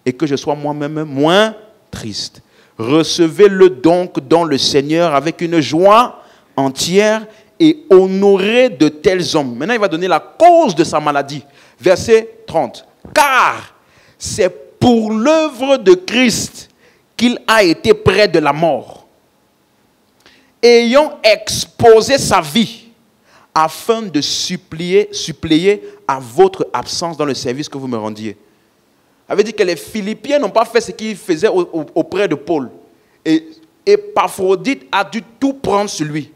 et que je sois moi-même moins triste. Recevez-le donc dans le Seigneur avec une joie entière, et honorer de tels hommes. Maintenant, il va donner la cause de sa maladie. Verset 30. Car c'est pour l'œuvre de Christ qu'il a été près de la mort, ayant exposé sa vie, afin de suppléer à votre absence dans le service que vous me rendiez. Ça veut dire que les Philippiens n'ont pas fait ce qu'ils faisaient auprès de Paul. Et Épaphrodite a dû tout prendre sur lui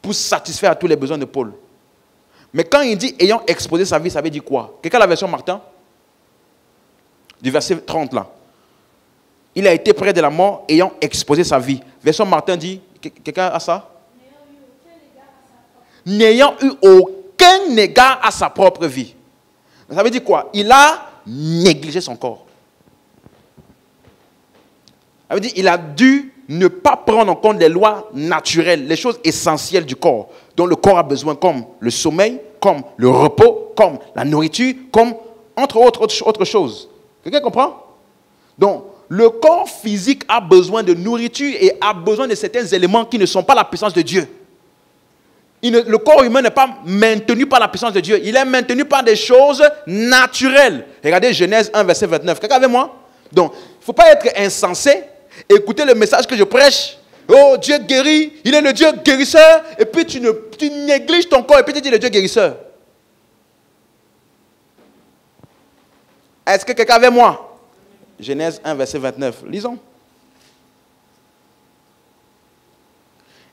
pour satisfaire à tous les besoins de Paul. Mais quand il dit ayant exposé sa vie, ça veut dire quoi? Quelqu'un a la version Martin? Du verset 30 là. Il a été près de la mort ayant exposé sa vie. Version Martin dit, quelqu'un a ça? N'ayant eu aucun égard à sa propre vie. Ça veut dire quoi? Il a négligé son corps. Ça veut dire qu'il a dû ne pas prendre en compte les lois naturelles, les choses essentielles du corps, dont le corps a besoin, comme le sommeil, comme le repos, comme la nourriture, comme entre autres choses. Quelqu'un comprend? Donc, Le corps physique a besoin de nourriture et a besoin de certains éléments qui ne sont pas la puissance de Dieu. Le corps humain n'est pas maintenu par la puissance de Dieu. Il est maintenu par des choses naturelles. Regardez Genèse 1, verset 29. Quelqu'un avec moi? Donc, il ne faut pas être insensé. Écoutez le message que je prêche. Oh, Dieu guérit. Il est le Dieu guérisseur. Et puis tu négliges ton corps et puis tu dis le Dieu guérisseur. Est-ce que quelqu'un avec moi? Genèse 1, verset 29. Lisons.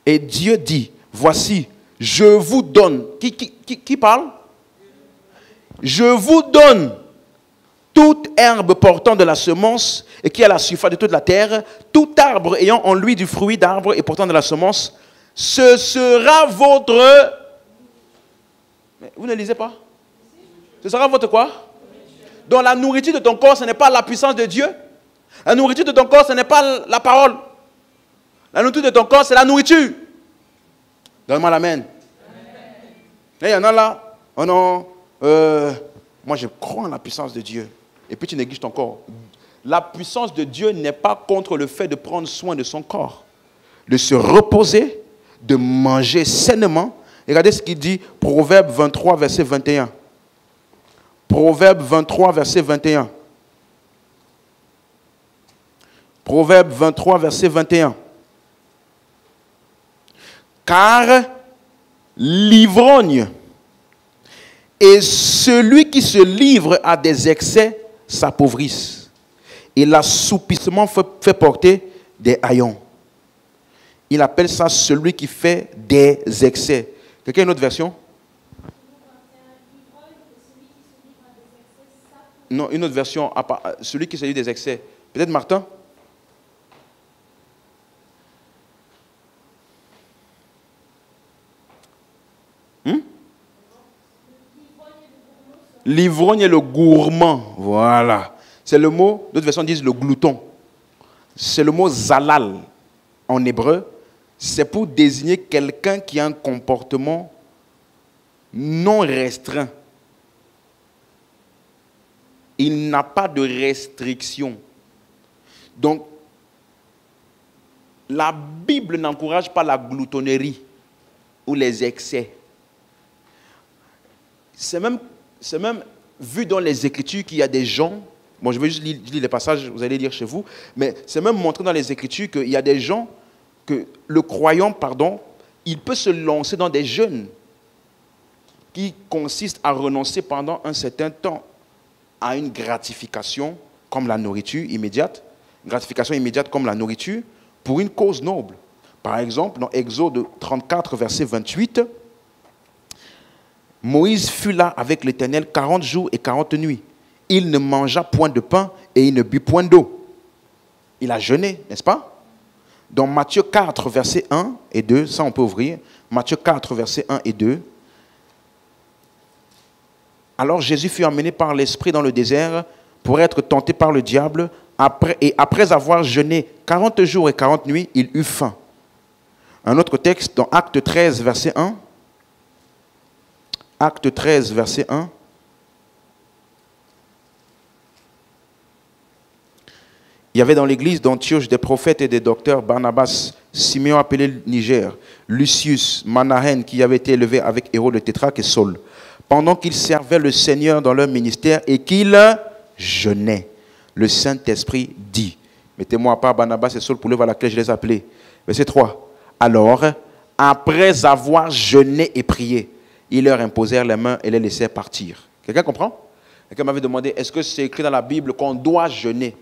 Et Dieu dit, voici, je vous donne. Qui parle? Je vous donne toute herbe portant de la semence et qui est à la surface de toute la terre, tout arbre ayant en lui du fruit d'arbre et portant de la semence, ce sera votre... Mais vous ne lisez pas? Ce sera votre quoi? Donc la nourriture de ton corps, ce n'est pas la puissance de Dieu. La nourriture de ton corps, ce n'est pas la parole. La nourriture de ton corps, c'est la nourriture. Donne-moi l'amen. Il y en a là, oh non, moi je crois en la puissance de Dieu. Et puis tu négliges ton corps. La puissance de Dieu n'est pas contre le fait de prendre soin de son corps, de se reposer, de manger sainement. Regardez ce qu'il dit, Proverbe 23, verset 21. Proverbe 23, verset 21. Proverbe 23, verset 21. Car l'ivrogne et celui qui se livre à des excès s'appauvrissent. Et l'assoupissement fait porter des haillons. Il appelle ça celui qui fait des excès. Quelqu'un a une autre version? Non, une autre version, celui qui se livre des excès. Peut-être Martin? L'ivrogne et le gourmand. Voilà. C'est le mot, d'autres versions disent le glouton. C'est le mot zalal en hébreu. C'est pour désigner quelqu'un qui a un comportement non restreint. Il n'a pas de restriction. Donc, la Bible n'encourage pas la gloutonnerie ou les excès. C'est même vu dans les Écritures qu'il y a des gens, bon je vais juste lire les passages, vous allez lire chez vous, mais c'est même montré dans les Écritures qu'il y a des gens, que le croyant, il peut se lancer dans des jeûnes qui consistent à renoncer pendant un certain temps à une gratification comme la nourriture immédiate, pour une cause noble. Par exemple, dans Exode 34, verset 28, Moïse fut là avec l'Éternel 40 jours et 40 nuits. Il ne mangea point de pain et il ne but point d'eau. Il a jeûné, n'est-ce pas? Dans Matthieu 4, verset 1 et 2, ça on peut ouvrir. Matthieu 4, verset 1 et 2. Alors Jésus fut emmené par l'Esprit dans le désert pour être tenté par le diable. Après avoir jeûné 40 jours et 40 nuits, il eut faim. Un autre texte dans Acte 13, verset 1. Acte 13, verset 1. Il y avait dans l'église d'Antioche des prophètes et des docteurs, Barnabas, Simeon appelé Niger, Lucius, Manahen, qui avait été élevé avec Hérode le tétrarque et Saul. Pendant qu'ils servaient le Seigneur dans leur ministère et qu'ils jeûnaient, le Saint-Esprit dit, mettez-moi à part Barnabas et Saul pour l'œuvre à laquelle je les ai appelés. Verset 3. Alors, après avoir jeûné et prié, ils leur imposèrent les mains et les laissèrent partir. Quelqu'un comprend? Quelqu'un m'avait demandé, est-ce que c'est écrit dans la Bible qu'on doit jeûner?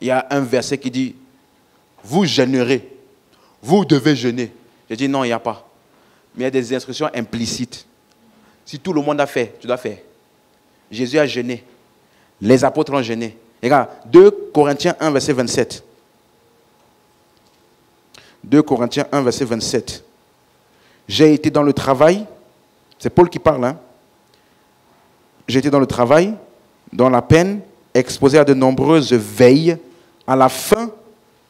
Il y a un verset qui dit, vous jeûnerez, vous devez jeûner. J'ai dit non, il n'y a pas. Mais il y a des instructions implicites. Si tout le monde a fait, tu dois faire. Jésus a jeûné. Les apôtres ont jeûné. Regarde, 2 Corinthiens 1, verset 27. 2 Corinthiens 1, verset 27. J'ai été dans le travail, c'est Paul qui parle, hein. J'ai été dans le travail, dans la peine, exposé à de nombreuses veilles, à la faim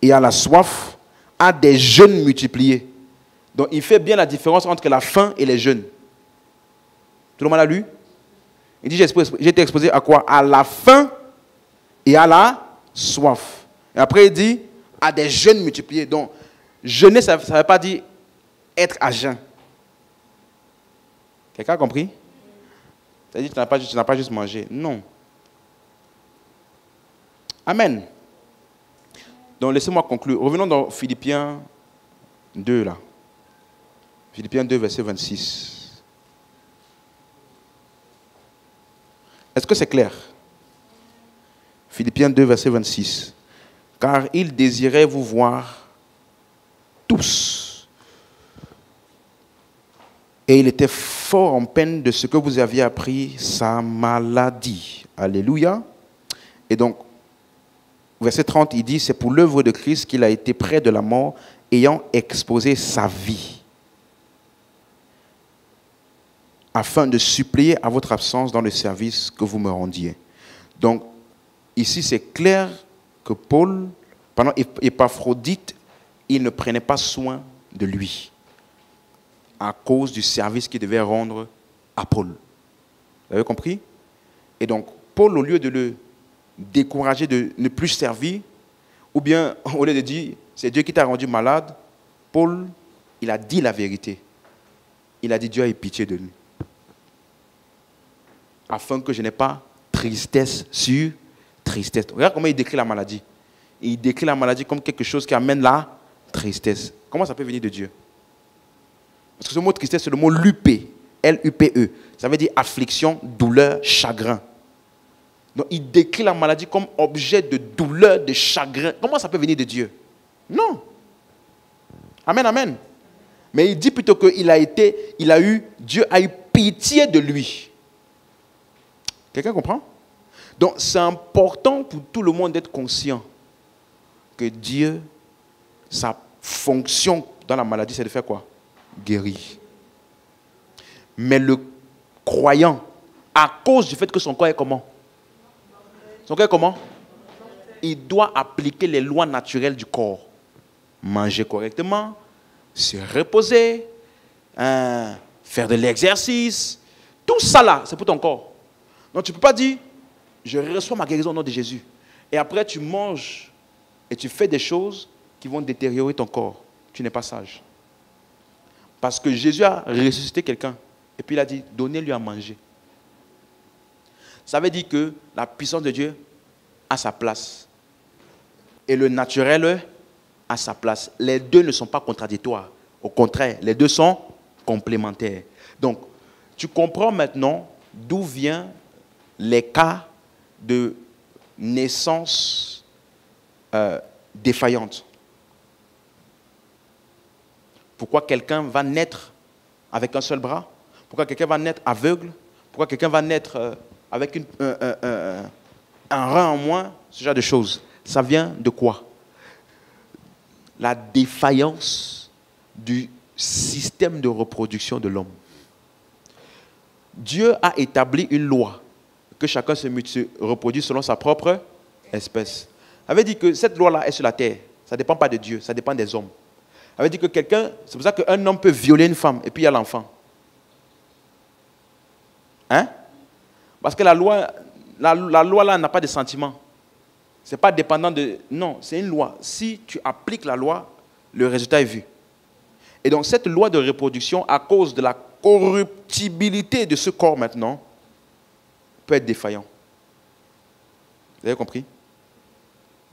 et à la soif, à des jeûnes multipliés. Donc il fait bien la différence entre la faim et les jeûnes. Tout le monde a lu? Il dit, j'ai été exposé à quoi? À la faim et à la soif. Et après, il dit, à des jeûnes multipliés. Donc, jeûner, ça ne veut pas dire être à jeun. Quelqu'un a compris? C'est-à-dire que tu n'as pas juste mangé. Non. Amen. Donc, laissez-moi conclure. Revenons dans Philippiens 2, là. Philippiens 2, verset 26. Est-ce que c'est clair? Philippiens 2, verset 26. Car il désirait vous voir tous. Et il était fort en peine de ce que vous aviez appris, sa maladie. Alléluia. Et donc, verset 30, il dit, c'est pour l'œuvre de Christ qu'il a été près de la mort, ayant exposé sa vie, afin de suppléer à votre absence dans le service que vous me rendiez. Donc, ici, c'est clair que Paul, pendant Épaphrodite, il ne prenait pas soin de lui à cause du service qu'il devait rendre à Paul. Vous avez compris? Et donc, Paul, au lieu de le décourager de ne plus servir, ou bien au lieu de dire, c'est Dieu qui t'a rendu malade, Paul, il a dit la vérité. Il a dit, Dieu a eu pitié de lui. Afin que je n'ai pas tristesse sur tristesse. Regarde comment il décrit la maladie. Il décrit la maladie comme quelque chose qui amène la tristesse. Comment ça peut venir de Dieu? Parce que ce mot tristesse, c'est le mot lupé, L-U-P-E. Ça veut dire affliction, douleur, chagrin. Donc il décrit la maladie comme objet de douleur, de chagrin. Comment ça peut venir de Dieu? Non. Amen, amen. Mais il dit plutôt que Dieu a eu pitié de lui. Quelqu'un comprend? Donc c'est important pour tout le monde d'être conscient que Dieu, sa fonction dans la maladie, c'est de faire quoi? Guérir. Mais le croyant, à cause du fait que son corps est comment? Son corps est comment? Il doit appliquer les lois naturelles du corps. Manger correctement, se reposer, faire de l'exercice. Tout ça là, c'est pour ton corps. Donc tu ne peux pas dire, je reçois ma guérison au nom de Jésus. Et après tu manges et tu fais des choses qui vont détériorer ton corps. Tu n'es pas sage. Parce que Jésus a ressuscité quelqu'un. Et puis il a dit, donnez-lui à manger. Ça veut dire que la puissance de Dieu a sa place. Et le naturel a sa place. Les deux ne sont pas contradictoires. Au contraire, les deux sont complémentaires. Donc, tu comprends maintenant d'où viennent les cas de naissance défaillante. Pourquoi quelqu'un va naître avec un seul bras? Pourquoi quelqu'un va naître aveugle? Pourquoi quelqu'un va naître avec un rein en moins? Ce genre de choses. Ça vient de quoi? La défaillance du système de reproduction de l'homme. Dieu a établi une loi que chacun se reproduit selon sa propre espèce. Ça veut dire que cette loi-là est sur la terre. Ça ne dépend pas de Dieu, ça dépend des hommes. Ça veut dire que quelqu'un, c'est pour ça qu'un homme peut violer une femme et puis il y a l'enfant. Hein? Parce que la loi là n'a pas de sentiment. Ce n'est pas dépendant de... Non, c'est une loi. Si tu appliques la loi, le résultat est vu. Et donc cette loi de reproduction, à cause de la corruptibilité de ce corps maintenant, peut être défaillant. Vous avez compris?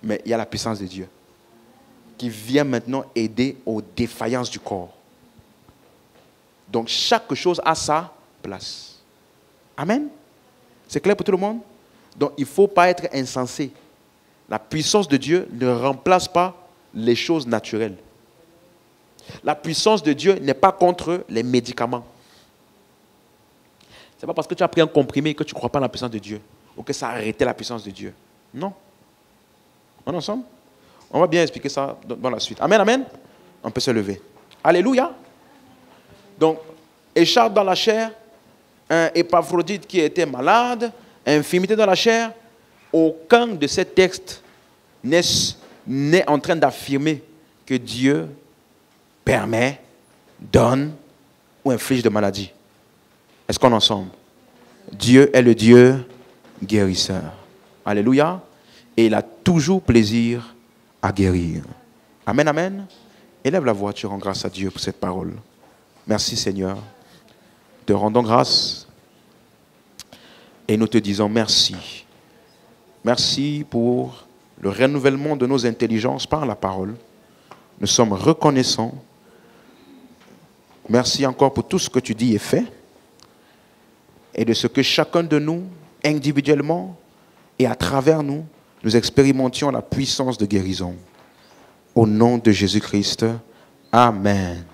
Mais il y a la puissance de Dieu qui vient maintenant aider aux défaillances du corps. Donc chaque chose a sa place. Amen? C'est clair pour tout le monde? Donc il ne faut pas être insensé. La puissance de Dieu ne remplace pas les choses naturelles. La puissance de Dieu n'est pas contre les médicaments. Ce n'est pas parce que tu as pris un comprimé que tu ne crois pas à la puissance de Dieu ou que ça a arrêté la puissance de Dieu. Non. On est ensemble? On va bien expliquer ça dans la suite. Amen, amen. On peut se lever. Alléluia. Donc, écharpe dans la chair, un Épaphrodite qui était malade, infirmité dans la chair. Aucun de ces textes n'est en train d'affirmer que Dieu permet, donne ou inflige de maladies. Est-ce qu'on est ensemble? Dieu est le Dieu guérisseur. Alléluia. et il a toujours plaisir à guérir. Amen, amen. Élève la voix, tu rends grâce à Dieu pour cette parole. Merci Seigneur. Te rendons grâce et nous te disons merci. Merci pour le renouvellement de nos intelligences par la parole. Nous sommes reconnaissants. Merci encore pour tout ce que tu dis et fais et de ce que chacun de nous, individuellement et à travers nous, nous expérimentions la puissance de guérison. Au nom de Jésus-Christ, Amen.